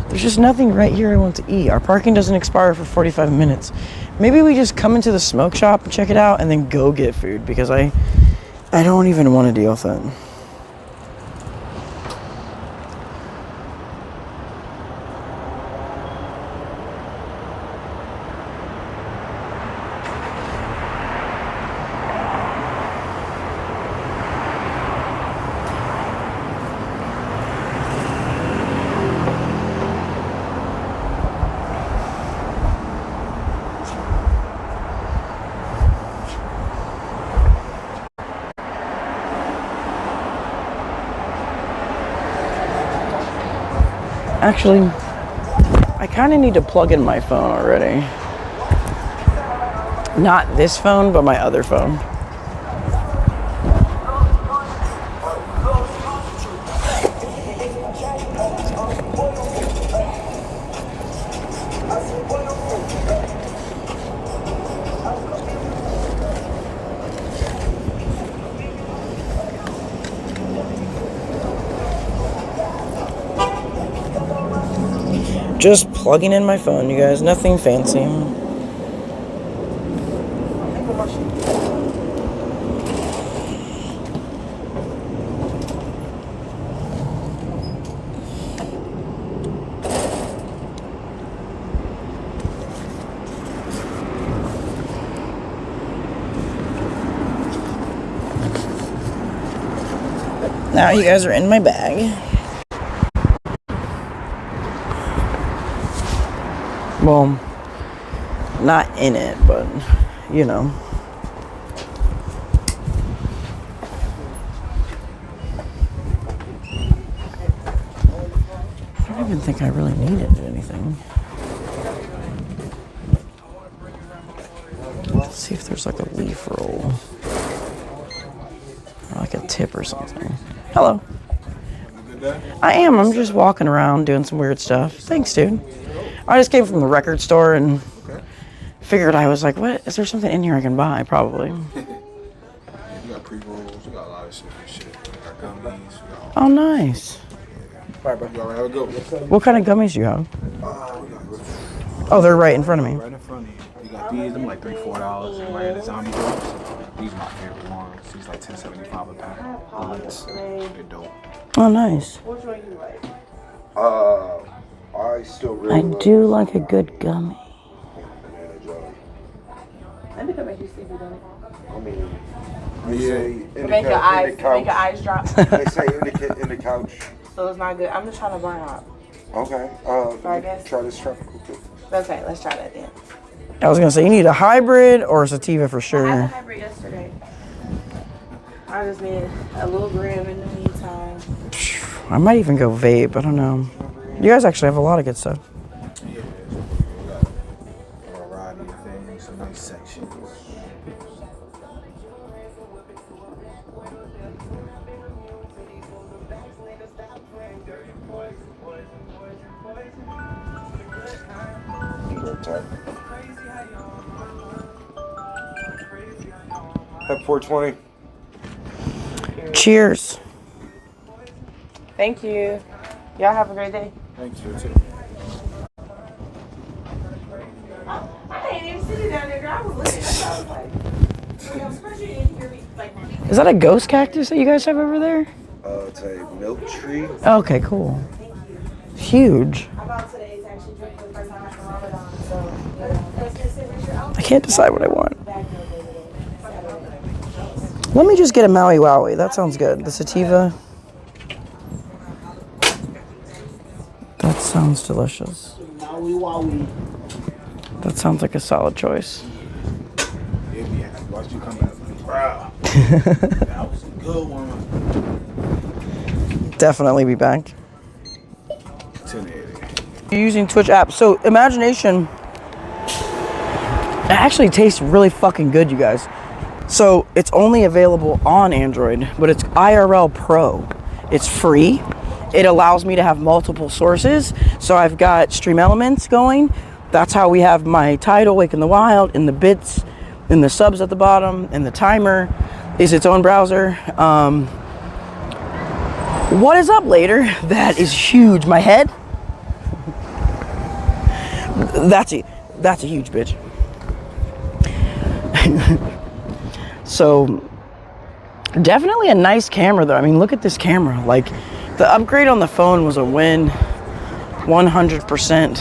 There's just nothing right here I want to eat. Our parking doesn't expire for 45 minutes. Maybe we just come into the smoke shop and check it out and then go get food because I don't even want to deal with it. Actually, I kind of need to plug in my phone already. Not this phone, but my other phone. Just plugging in my phone, you guys. Nothing fancy. Now you guys are in my bag. Well, not in it, but, you know. I don't even think I really needed anything. Let's see if there's like a leaf roll. Or like a tip or something. Hello. I am. I'm just walking around doing some weird stuff. Thanks, dude. I just came from the record store and figured I was like, what? Is there something in here I can buy? Probably. You got pre-rolls, you got a lot of shit. You got gummies, you got... Oh, nice. Alright, bro. You already have a good one. What kind of gummies do you have? Oh, they're right in front of me. Right in front of you. You got these, them like $3, $4. Right in the zombie drops. These are my favorite ones. These like $10.75 a pack. Bullets. They're dope. Oh, nice. Which one you like? I still really I do like a good gummy. I think I make you sleepy, don't I mean, they say in the Make your couch. eyes drop. They say in the couch. So it's not good. I'm just trying to burn out. Okay. I guess. Try this tropical too. Okay, let's try that then. I was gonna say you need a hybrid or a sativa for I had a sure. hybrid yesterday. I just need a little gram in the meantime. I might even go vape. I don't know. You guys actually have a lot of good stuff. Yeah, we got a variety of things, some nice sections. Have 420. Cheers. Thank you. Y'all have a great day. Thanks, you too. I ain't even sitting down there, girl. I was looking. That's why I was like, I'm surprised you didn't hear me. Like, Is that a ghost cactus that you guys have over there? It's a milk tree. Okay, cool. Huge. about today is actually drinking for the first time after Ramadan. So, I can't decide what I want. Let me just get a Maui Wowie. That sounds good. The sativa. That sounds delicious. That sounds like a solid choice. Yeah, we had to watch you come back. Bro, that was a good one. Definitely be back. 1080. You're using Twitch app. So Imagination It actually tastes really fucking good, you guys. So it's only available on Android, but it's IRL Pro. It's free. It allows me to have multiple sources. So I've got Stream Elements going. That's how we have my Tidal, Wake in the Wild, and the bits, and the subs at the bottom, and the timer is its own browser. What is up later? That is huge. My head? That's a huge bitch. So definitely a nice camera though. I mean, look at this camera. Like the upgrade on the phone was a win, 100%.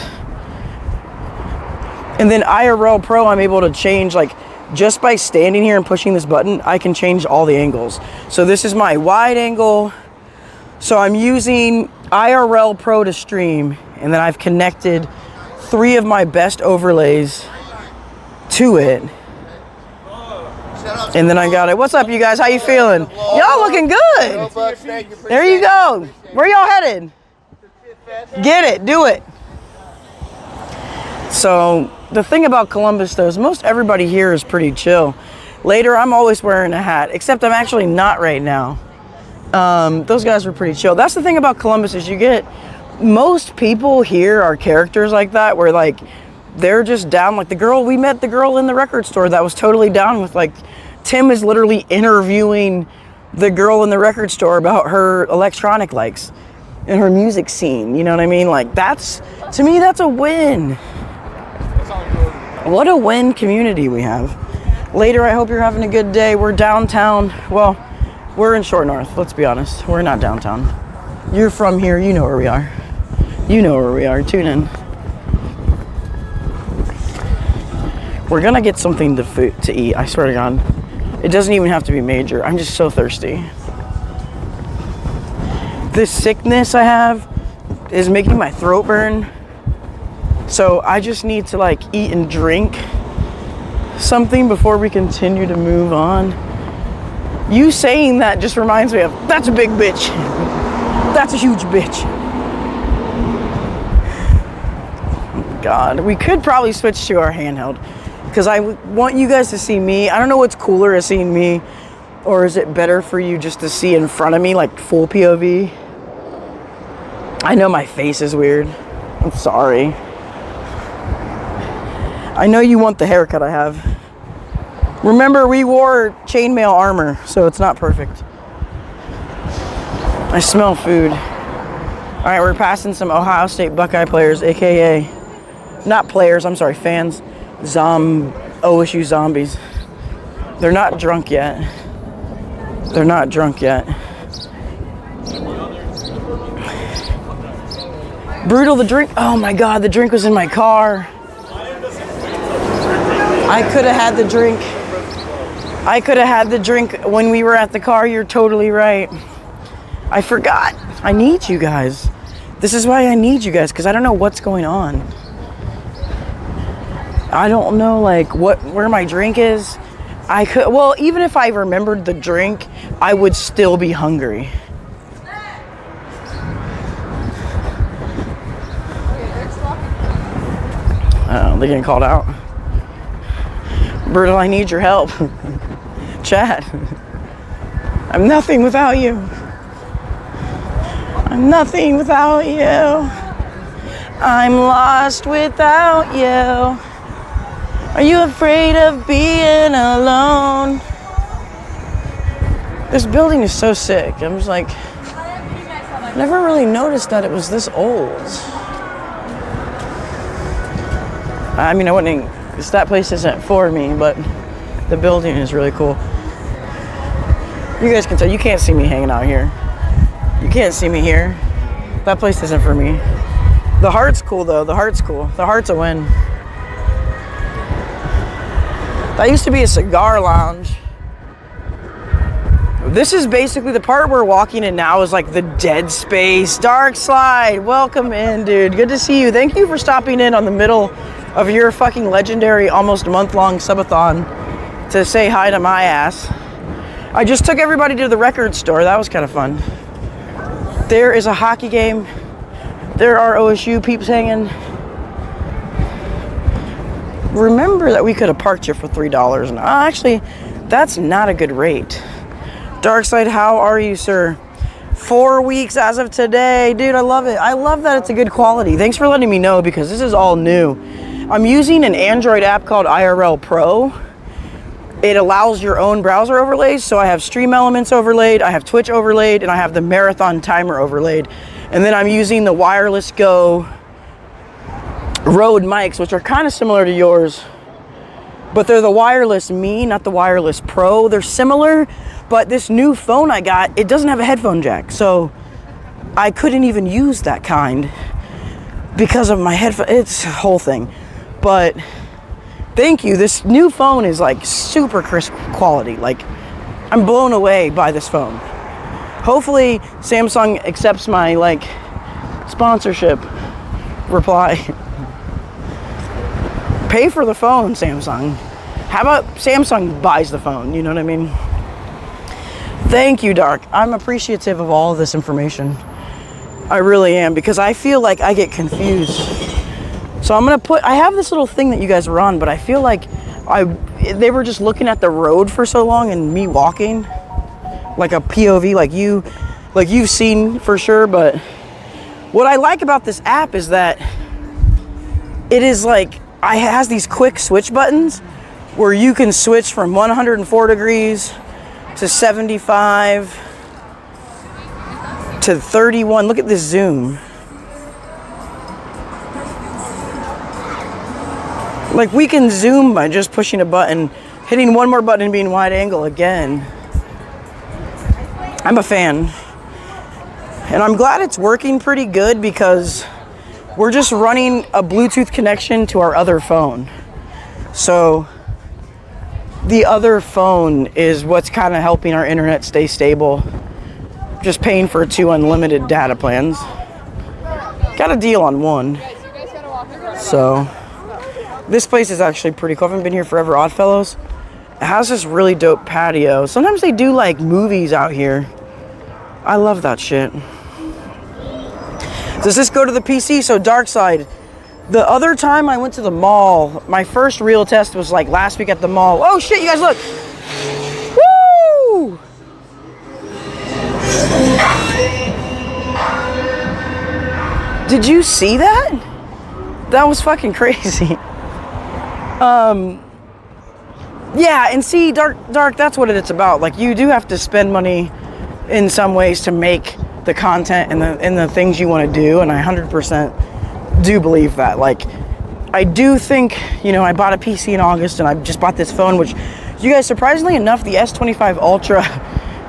And then IRL Pro, I'm able to change, like just by standing here and pushing this button, I can change all the angles. So this is my wide angle. So I'm using IRL Pro to stream, and then I've connected 3 of my best overlays to it. And then I got it. What's up, you guys? How you feeling? Y'all looking good. There you go. Where y'all headed? Get it. Do it. So the thing about Columbus, though, is most everybody here is pretty chill. Later, I'm always wearing a hat, except I'm actually not right now. Those guys were pretty chill. That's the thing about Columbus is you get most people here are characters like that, where like they're just down. Like we met the girl in the record store that was totally down with, like, Tim is literally interviewing the girl in the record store about her electronic likes and her music scene. You know what I mean? Like to me, that's a win. What a win community we have. Later, I hope you're having a good day. We're downtown. Well, we're in Short North. Let's be honest. We're not downtown. You're from here. You know where we are. You know where we are. Tune in. We're gonna get something to eat. I swear to God. It doesn't even have to be major. I'm just so thirsty. This sickness I have is making my throat burn. So I just need to like eat and drink something before we continue to move on. You saying that just reminds me of, that's a big bitch. That's a huge bitch. God, we could probably switch to our handheld because I want you guys to see me. I don't know what's cooler as seeing me, or is it better for you just to see in front of me, like full POV? I know my face is weird. I'm sorry. I know you want the haircut I have. Remember, we wore chainmail armor, so it's not perfect. I smell food. All right, we're passing some Ohio State Buckeye players, AKA, not players, I'm sorry, fans. OSU zombies. They're not drunk yet. They're not drunk yet. Brutal, the drink. Oh my God, the drink was in my car. I could have had the drink. I could have had the drink when we were at the car. You're totally right. I forgot. I need you guys. This is why I need you guys, because I don't know what's going on. I don't know like where my drink is. Well, even if I remembered the drink, I would still be hungry. Oh, they're getting called out. Brutal, I need your help. Chat. I'm nothing without you. I'm nothing without you. I'm lost without you. Are you afraid of being alone? This building is so sick. I'm just like, never really noticed that it was this old. I mean, I wouldn't, because that place isn't for me, but the building is really cool. You guys can tell, you can't see me hanging out here. You can't see me here. That place isn't for me. The Heart's cool though, the Heart's cool. The Heart's a win. That used to be a cigar lounge. This is basically the part we're walking in now is like the dead space. Dark Slide, welcome in, dude. Good to see you. Thank you for stopping in on the middle of your fucking legendary almost month-long subathon to say hi to my ass. I just took everybody to the record store. That was kind of fun. There is a hockey game. There are OSU peeps hanging. remember that we could have parked here for $3. And actually, that's not a good rate. Darkside, how are you, sir? 4 weeks as of today. Dude, I love it. I love that it's a good quality. Thanks for letting me know because this is all new. I'm using an Android app called IRL Pro. It allows your own browser overlays. So I have Stream Elements overlaid, I have Twitch overlaid, and I have the Marathon Timer overlaid. And then I'm using the Wireless Go Rode mics, which are kind of similar to yours. But they're the Wireless Me, not the Wireless Pro. They're similar, but this new phone I got, it doesn't have a headphone jack. So I couldn't even use that kind because of my headphone. It's a whole thing. But thank you. This new phone is like super crisp quality. Like, I'm blown away by this phone. Hopefully Samsung accepts my like sponsorship reply. Pay for the phone, Samsung. How about Samsung buys the phone? You know what I mean? Thank you, Dark. I'm appreciative of all of this information. I really am, because I feel like I get confused. So I'm gonna I have this little thing that you guys were on, but I feel like they were just looking at the road for so long and me walking, like a POV, like you've seen for sure. But what I like about this app is that it is like, it has these quick switch buttons where you can switch from 104 degrees to 75 to 31. Look at this zoom. Like, we can zoom by just pushing a button, hitting one more button and being wide angle again. I'm a fan. And I'm glad it's working pretty good because we're just running a Bluetooth connection to our other phone. So the other phone is what's kind of helping our internet stay stable. Just paying for 2 unlimited data plans. Got a deal on one. So this place is actually pretty cool. I haven't been here forever. Oddfellows. It has this really dope patio. Sometimes they do like movies out here. I love that shit. Does this go to the PC? So Darkside, the other time I went to the mall, my first real test was like last week at the mall. Oh shit, you guys look. Woo! Did you see that? That was fucking crazy. Yeah, and see, Dark, that's what it's about. Like, you do have to spend money in some ways to make the content and the things you want to do, and I 100% do believe that. Like, I do think, you know, I bought a PC in August, and I just bought this phone, which, you guys, surprisingly enough, the S25 Ultra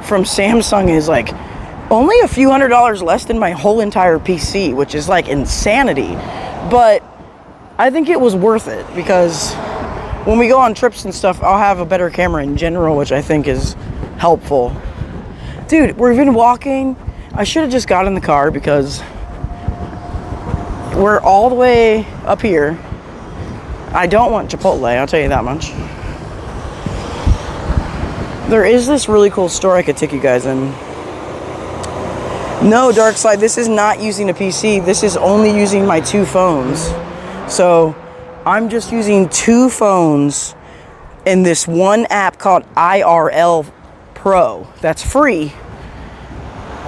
from Samsung is like only a few $100s less than my whole entire PC, which is like insanity. But I think it was worth it because when we go on trips and stuff, I'll have a better camera in general, which I think is helpful. Dude, we've been walking. I should have just got in the car because we're all the way up here. I don't want Chipotle, I'll tell you that much. There is this really cool store I could take you guys in. No, Darkside, this is not using a PC. This is only using my 2 phones. So I'm just using 2 phones in this one app called IRL Pro. That's free.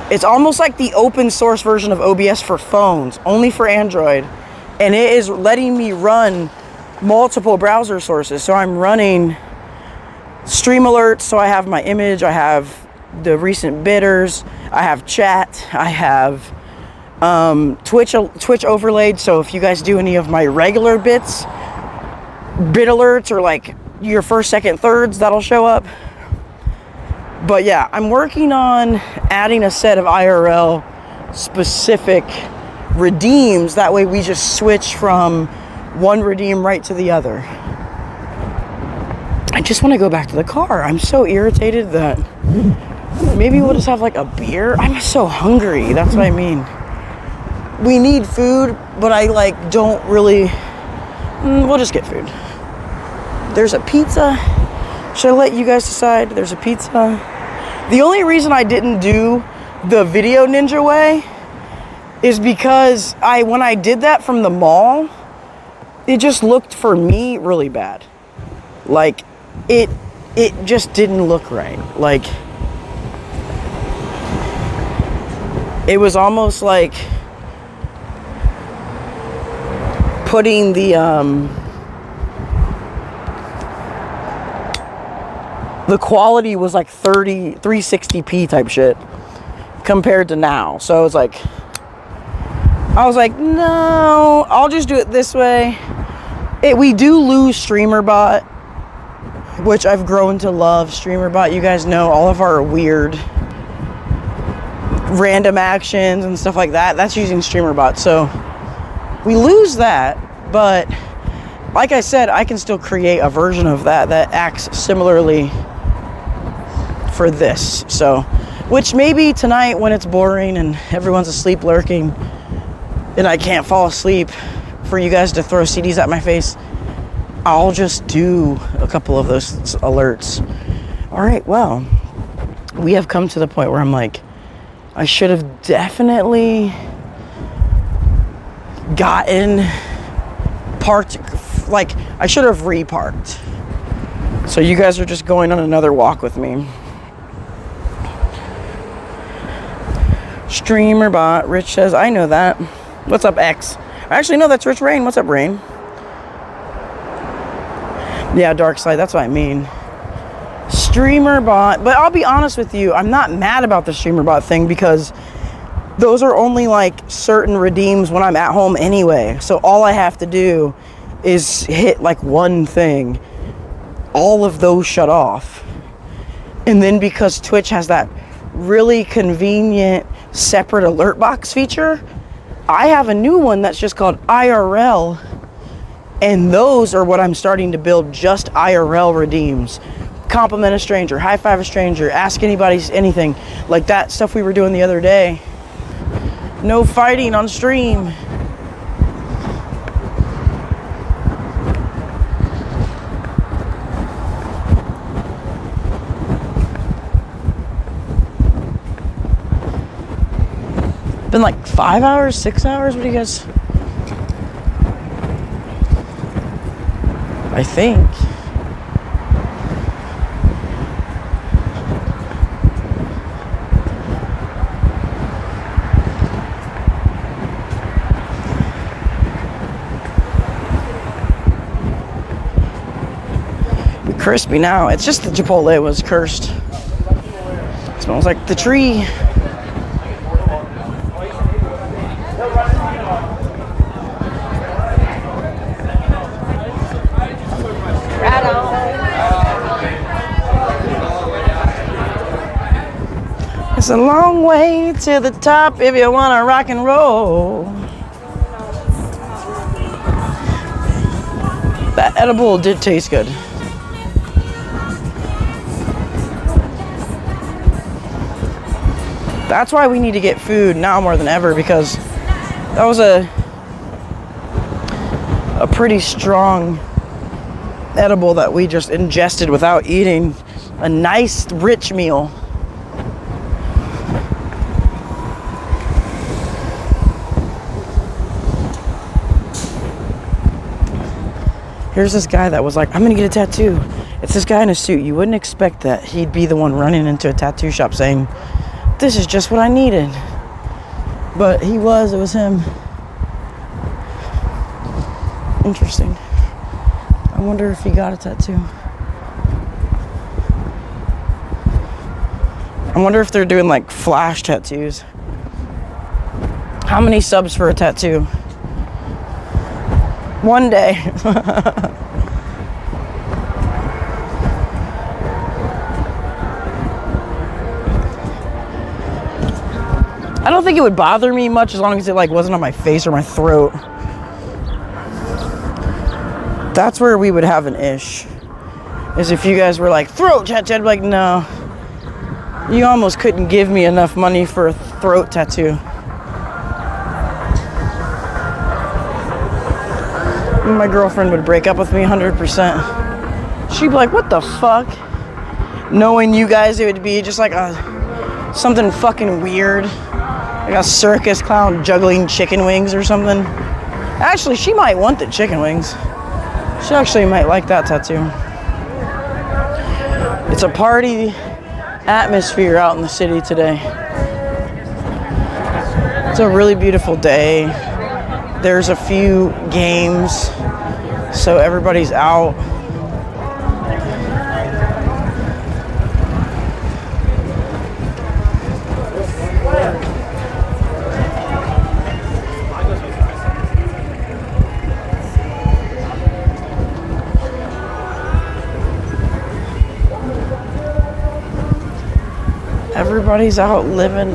It's almost like the open source version of OBS for phones, only for Android. And it is letting me run multiple browser sources. So I'm running stream alerts, so I have my image, I have the recent bidders, I have chat, I have Twitch overlaid. So if you guys do any of my regular bid alerts or like your first, second, thirds, that'll show up. But yeah, I'm working on adding a set of IRL specific redeems. That way we just switch from one redeem right to the other. I just want to go back to the car. I'm so irritated that maybe we'll just have like a beer. I'm so hungry. That's what I mean. We need food, but I like don't really. We'll just get food. There's a pizza. Should I let you guys decide? There's a pizza. The only reason I didn't do the Video Ninja way is because when I did that from the mall, it just looked for me really bad. Like, it just didn't look right. Like, it was almost like putting the quality was like 360p type shit compared to now. So it's like, I was like, no, I'll just do it this way. We do lose StreamerBot, which I've grown to love StreamerBot. You guys know all of our weird random actions and stuff like that. That's using StreamerBot. So we lose that, but like I said, I can still create a version of that acts similarly for this. So, which maybe tonight when it's boring and everyone's asleep lurking and I can't fall asleep for you guys to throw CDs at my face, I'll just do a couple of those alerts. All right, well, we have come to the point where I'm like, I should have definitely gotten parked, like, I should have reparked. So you guys are just going on another walk with me. StreamerBot, Rich says, I know that. What's up, X? Actually, no, that's Rich Rain. What's up, Rain? Yeah, Dark Side, that's what I mean. StreamerBot, but I'll be honest with you, I'm not mad about the StreamerBot thing because those are only like certain redeems when I'm at home anyway. So all I have to do is hit like one thing. All of those shut off. And then because Twitch has that really convenient separate alert box feature, I have a new one that's just called IRL, and those are what I'm starting to build, just IRL redeems. Compliment a stranger, high five a stranger, ask anybody anything, like that stuff we were doing the other day. No fighting on stream. Been like 5 hours, 6 hours, what do you guys? I think. Crispy now. It's just the Chipotle was cursed. It smells like the tree. It's a long way to the top if you want to rock and roll. That edible did taste good. That's why we need to get food now more than ever, because that was a pretty strong edible that we just ingested without eating. A nice rich meal. Here's this guy that was like, I'm gonna get a tattoo. It's this guy in a suit. You wouldn't expect that he'd be the one running into a tattoo shop saying, this is just what I needed. But he was, it was him. Interesting. I wonder if he got a tattoo. I wonder if they're doing like flash tattoos. How many subs for a tattoo? One day. I don't think it would bother me much as long as it like wasn't on my face or my throat. That's where we would have an ish. Is if you guys were like, throat tattoo, I'd be like, no. You almost couldn't give me enough money for a throat tattoo. My girlfriend would break up with me 100%. She'd be like, what the fuck? Knowing you guys, it would be just like something fucking weird. Like a circus clown juggling chicken wings or something. Actually, she might want the chicken wings. She actually might like that tattoo. It's a party atmosphere out in the city today. It's a really beautiful day. There's a few games, so everybody's out. Everybody's out living.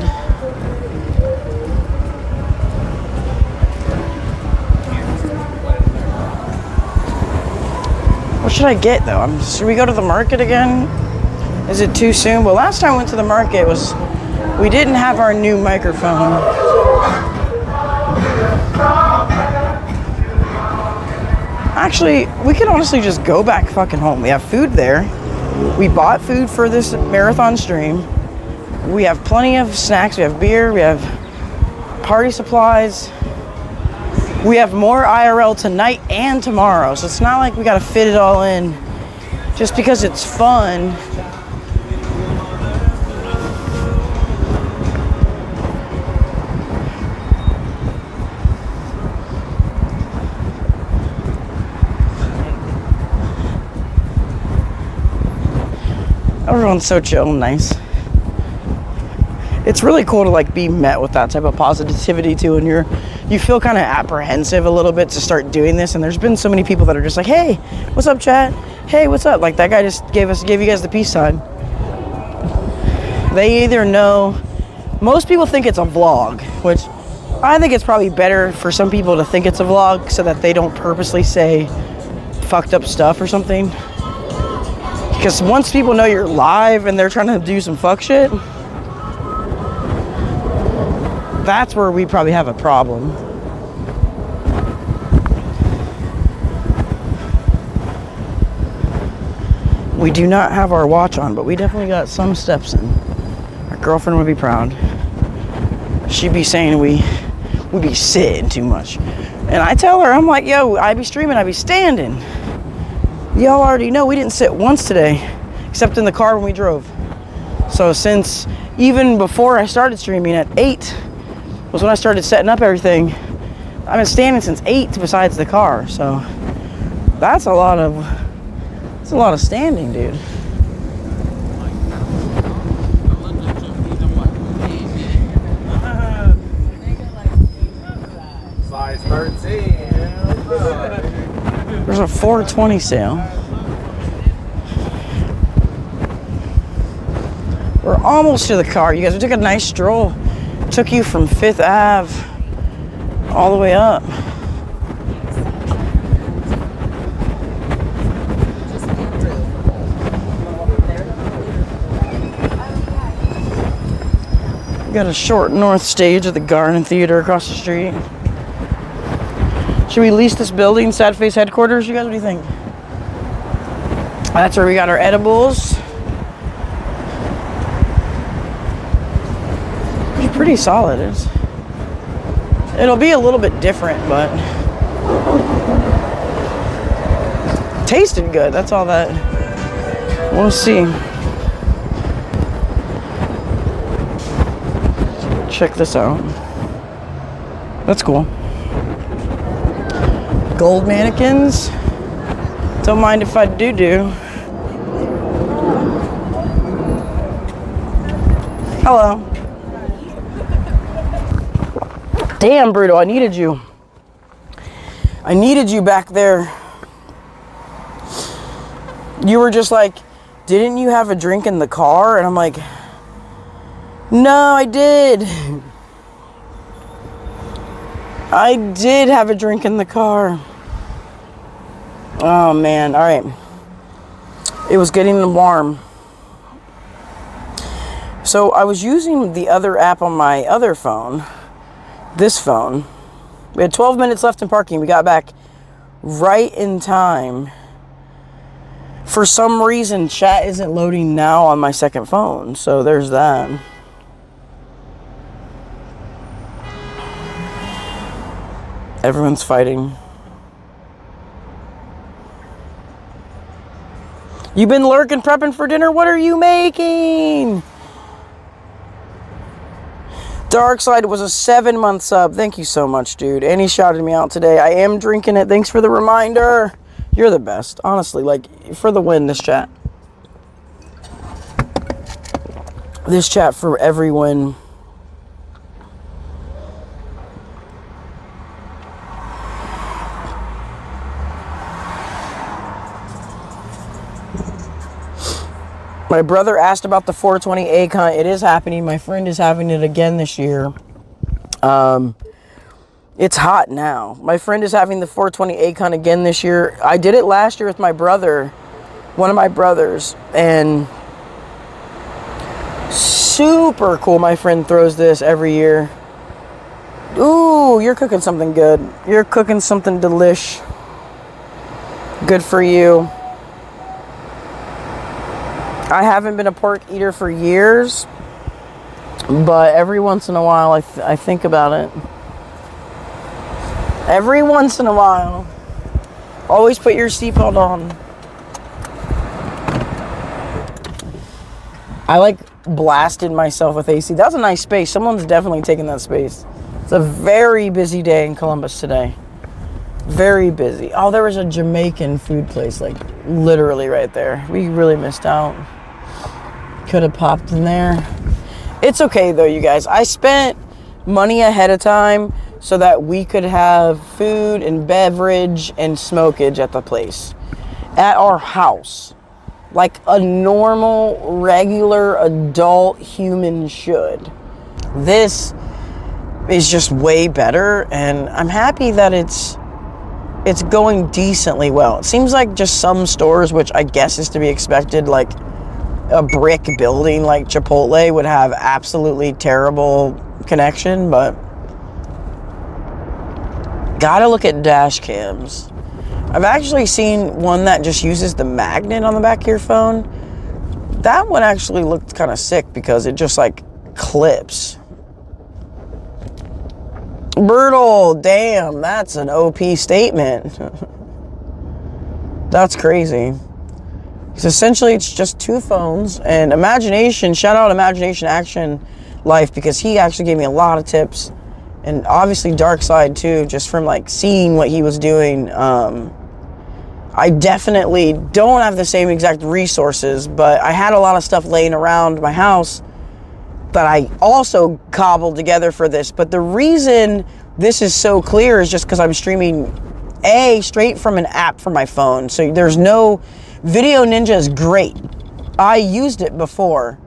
What should I get though? Should we go to the market again? Is it too soon? Well, last time I went to the market we didn't have our new microphone. Actually, we could honestly just go back fucking home. We have food there. We bought food for this marathon stream. We have plenty of snacks. We have beer. We have party supplies. We have more IRL tonight and tomorrow. So it's not like we got to fit it all in just because it's fun. Everyone's so chill and nice. It's really cool to like be met with that type of positivity too, and you feel kind of apprehensive a little bit to start doing this. And there's been so many people that are just like, hey, what's up, chat? Hey, what's up? Like that guy just gave you guys the peace sign. They either know, most people think it's a vlog, which I think it's probably better for some people to think it's a vlog so that they don't purposely say fucked up stuff or something. Because once people know you're live and they're trying to do some fuck shit, that's where we probably have a problem. We do not have our watch on, but we definitely got some steps in. Our girlfriend would be proud. She'd be saying we be sitting too much. And I tell her, I'm like, yo, I be streaming, I be standing. Y'all already know we didn't sit once today, except in the car when we drove. So since even before I started streaming at 8, was when I started setting up everything. I've been standing since 8 besides the car, so that's a lot of standing, dude. Size 13. There's a 420 sale. We're almost to the car. You guys, we took a nice stroll. Took you from 5th Ave all the way up. We got a short north stage of the Garden Theater across the street. Should we lease this building, Sad Face headquarters? You guys, what do you think? That's where we got our edibles. Pretty solid. It'll be a little bit different, but tasted good. That's all that. We'll see. Check this out. That's cool. Gold mannequins. Don't mind if I do. Hello. Damn, Bruto, I needed you. I needed you back there. You were just like, didn't you have a drink in the car? And I'm like, no, I did. I did have a drink in the car. Oh, man. All right. It was getting warm. So I was using the other app on my other phone. This phone. We had 12 minutes left in parking. We got back right in time. For some reason, chat isn't loading now on my second phone. So there's that. Everyone's fighting. You've been lurking, prepping for dinner? What are you making? Darkside was a 7-month sub. Thank you so much, dude. And he shouted me out today. I am drinking it. Thanks for the reminder. You're the best. Honestly, like, for the win, this chat. This chat for every win. My brother asked about the 420 Acon. It is happening. My friend is having it again this year. It's hot now. My friend is having the 420 Acon again this year. I did it last year with my brother, one of my brothers, and super cool. My friend throws this every year. Ooh, you're cooking something good. You're cooking something delish. Good for you. I haven't been a pork eater for years, but every once in a while I think about it. Every once in a while. Always put your seatbelt on. I like blasted myself with AC. That was a nice space. Someone's definitely taking that space. It's a very busy day in Columbus today. Very busy. Oh, there was a Jamaican food place, like literally right there. We really missed out. Could have popped in there. It's okay though, you guys. I spent money ahead of time so that we could have food and beverage and smokage at the place. At our house. Like a normal, regular, adult human should. This is just way better, and I'm happy that it's going decently well. It seems like just some stores, which I guess is to be expected, like a brick building like Chipotle would have absolutely terrible connection, but gotta look at dash cams. I've actually seen one that just uses the magnet on the back of your phone. That one actually looked kind of sick because it just like clips. Brutal, damn, that's an OP statement. That's crazy. Because essentially it's just two phones, and Imagination, shout out Imagination Action Life, because he actually gave me a lot of tips, and obviously Darkside too, just from like seeing what he was doing. I definitely don't have the same exact resources, but I had a lot of stuff laying around my house that I also cobbled together for this. But the reason this is so clear is just because I'm streaming straight from an app from my phone. So there's no Video Ninja is great. I used it before,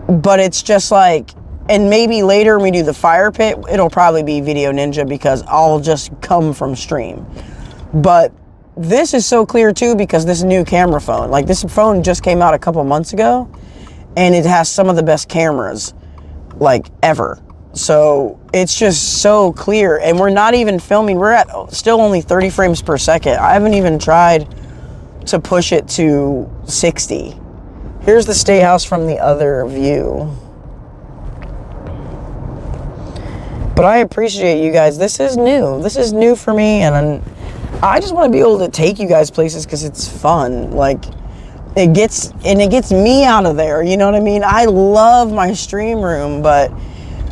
but it's just like, and maybe later when we do the fire pit, it'll probably be Video Ninja because I'll just come from stream. But this is so clear too because this new camera phone, like this phone just came out a couple months ago, and it has some of the best cameras like ever. So it's just so clear, and we're not even filming. We're at still only 30 frames per second. I haven't even tried to push it to 60. Here's the State House from the other view. But I appreciate you guys. This is new. This is new for me, and I just want to be able to take you guys places because it's fun. Like, it gets me out of there. You know what I mean? I love my stream room, but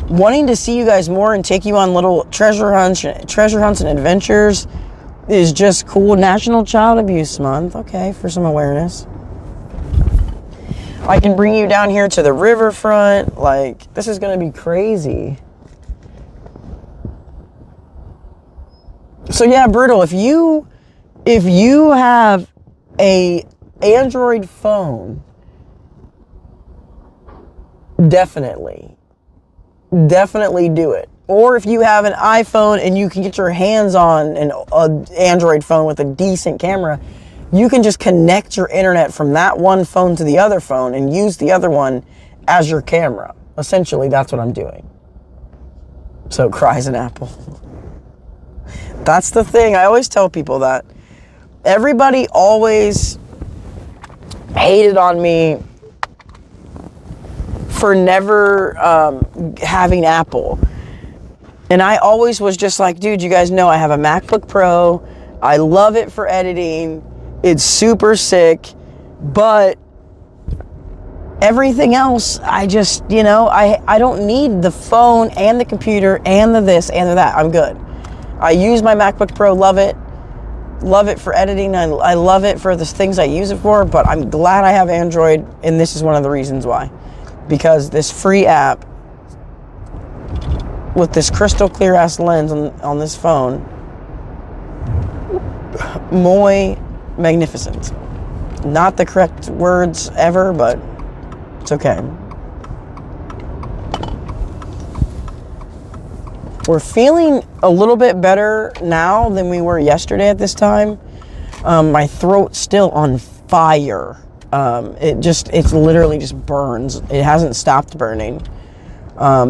wanting to see you guys more and take you on little treasure hunts and adventures is just cool. National Child Abuse Month. Okay, for some awareness. I can bring you down here to the riverfront. Like, this is going to be crazy. So yeah, Brutal, if you have a Android phone, definitely do it. Or if you have an iPhone and you can get your hands on an Android phone with a decent camera, you can just connect your internet from that one phone to the other phone and use the other one as your camera. Essentially, that's what I'm doing. So cries an apple. That's the thing. I always tell people that. Everybody always hated on me for never having Apple. And I always was just like, dude, you guys know I have a MacBook Pro. I love it for editing. It's super sick. But everything else, I just, I don't need the phone and the computer and the this and the that. I'm good. I use my MacBook Pro, love it. Love it for editing. I love it for the things I use it for, but I'm glad I have Android, and this is one of the reasons why. Because this free app with this crystal clear ass lens on this phone, muy magnificent. Not the correct words ever, but it's okay. We're feeling a little bit better now than we were yesterday at this time. My throat's still on fire. It literally just burns. It hasn't stopped burning.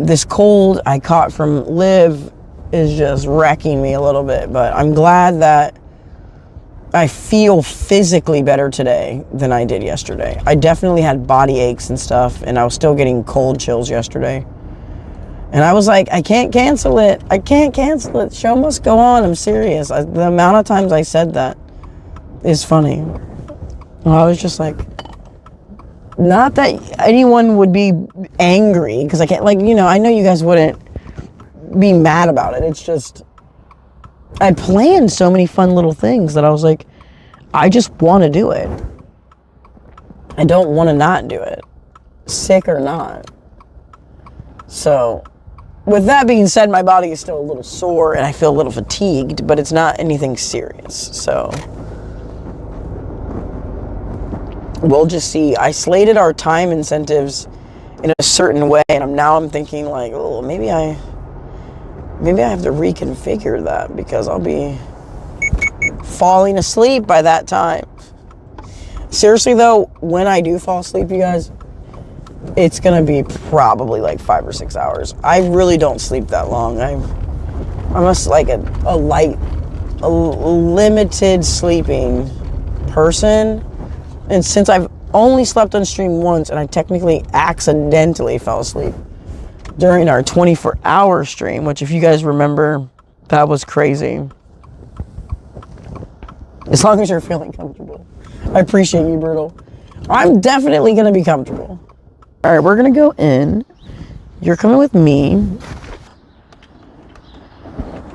This cold I caught from Liv is just wrecking me a little bit, but I'm glad that I feel physically better today than I did yesterday. I definitely had body aches and stuff, and I was still getting cold chills yesterday. And I was like, I can't cancel it. I can't cancel it. Show must go on. I'm serious. The amount of times I said that is funny. I was just like, not that anyone would be angry, because I can't, I know you guys wouldn't be mad about it. It's just, I planned so many fun little things that I was like, I just want to do it. I don't want to not do it, sick or not. So, with that being said, my body is still a little sore and I feel a little fatigued, but it's not anything serious. So, we'll just see. I slated our time incentives in a certain way, and I'm thinking like, oh, maybe I have to reconfigure that, because I'll be falling asleep by that time. Seriously though, when I do fall asleep, you guys, it's gonna be probably like 5 or 6 hours. I really don't sleep that long. I'm just like a limited sleeping person. And since I've only slept on stream once, and I technically accidentally fell asleep during our 24-hour stream, which, if you guys remember, that was crazy. As long as you're feeling comfortable. I appreciate you, Brutal. I'm definitely going to be comfortable. All right, we're going to go in. You're coming with me.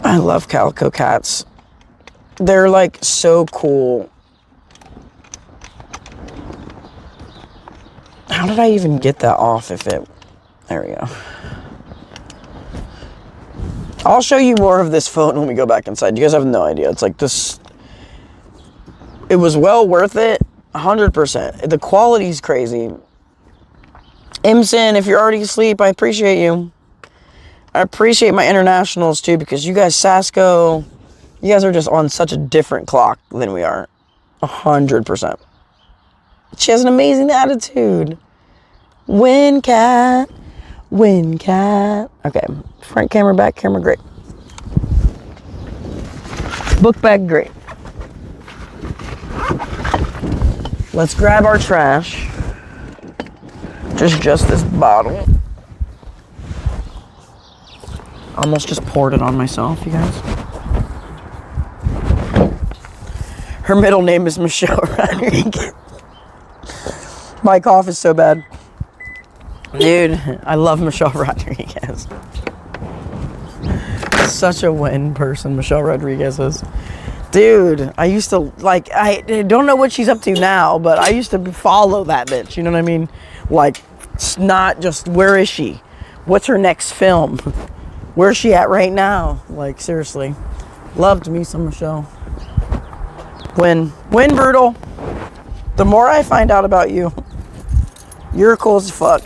I love calico cats. They're like so cool. How did I even get that off there we go. I'll show you more of this phone when we go back inside. You guys have no idea. It's like this. It was well worth it, 100%. The quality's crazy. Imson, if you're already asleep, I appreciate you. I appreciate my internationals too, because you guys, Sasco, you guys are just on such a different clock than we are. 100%. She has an amazing attitude. Win cat. Win cat. Okay. Front camera, back camera, great. Book bag, great. Let's grab our trash. Just this bottle. Almost just poured it on myself, you guys. Her middle name is Michelle Rodriguez. My cough is so bad. Dude, I love Michelle Rodriguez. Such a win person Michelle Rodriguez is. Dude, I used to, I don't know what she's up to now, but I used to follow that bitch, you know what I mean? Like, it's not just, where is she? What's her next film? Where's she at right now? Like, seriously. Loved me some Michelle. Win, Brutal. The more I find out about you, you're cool as fuck.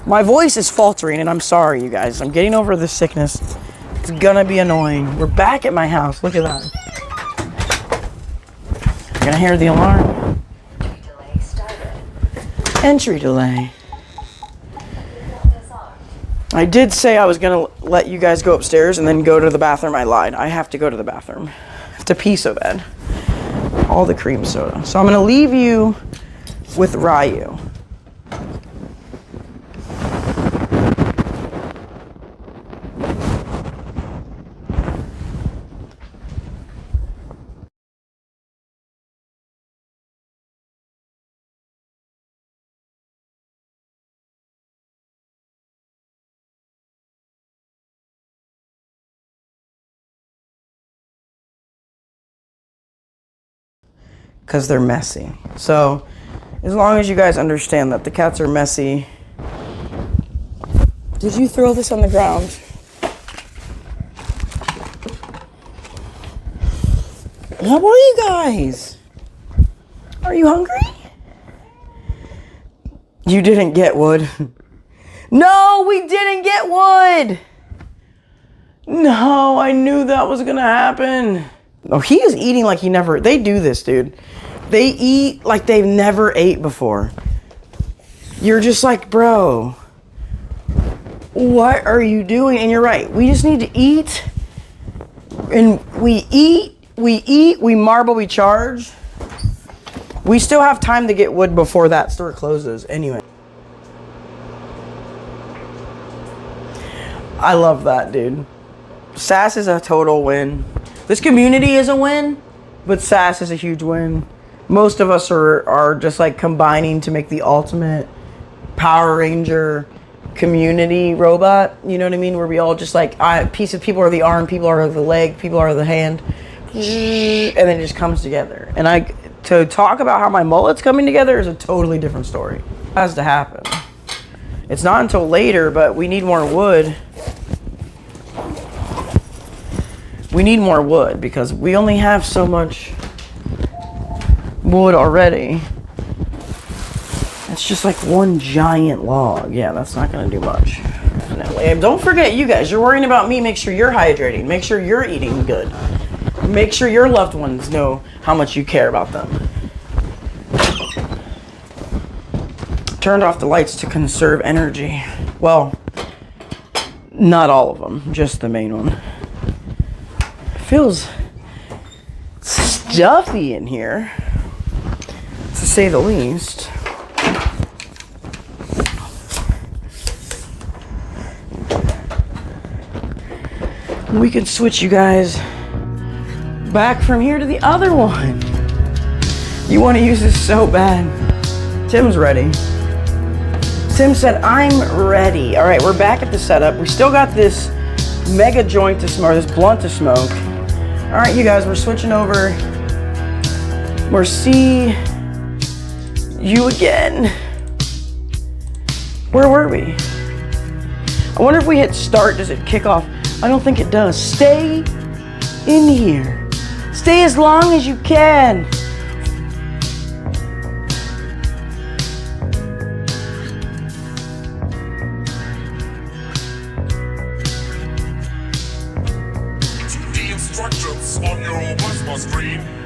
My voice is faltering, and I'm sorry, you guys. I'm getting over this sickness. It's gonna be annoying. We're back at my house. Look at that. You're gonna hear the alarm. Entry delay. I did say I was gonna let you guys go upstairs and then go to the bathroom. I lied. I have to go to the bathroom. I have to pee so bad. All the cream soda. So I'm gonna leave you with Ryu. because they're messy. So as long as you guys understand that the cats are messy. Did you throw this on the ground? How are you guys? Are you hungry? You didn't get wood. No, we didn't get wood. No, I knew that was gonna happen. Oh, he is eating like he never, they do this, dude. They eat like they've never ate before. You're just like, bro, what are you doing? And you're right, we just need to eat. And we eat, we marble, we charge. We still have time to get wood before that store closes anyway. I love that, dude. SAS is a total win. This community is a win, but SAS is a huge win. Most of us are just like combining to make the ultimate Power Ranger community robot. You know what I mean? Where we all just like, piece of people are the arm, people are the leg, people are the hand. And then it just comes together. And to talk about how my mullet's coming together is a totally different story. It has to happen. It's not until later, but we need more wood. We need more wood because we only have so much wood already. It's just like one giant log. Yeah, that's not gonna do much. And don't forget, you guys, you're worrying about me. Make sure you're hydrating. Make sure you're eating good. Make sure your loved ones know how much you care about them. Turned off the lights to conserve energy. Well, not all of them, just the main one. Feels stuffy in here, to say the least. We could switch you guys back from here to the other one. You want to use this so bad. Tim's ready. Tim said, I'm ready. All right, we're back at the setup. We still got this mega joint to smoke, this blunt to smoke. All right, you guys, we're switching over. We'll see you again. Where were we? I wonder if we hit start, does it kick off? I don't think it does. Stay in here. Stay as long as you can. The instructions on your plasma screen.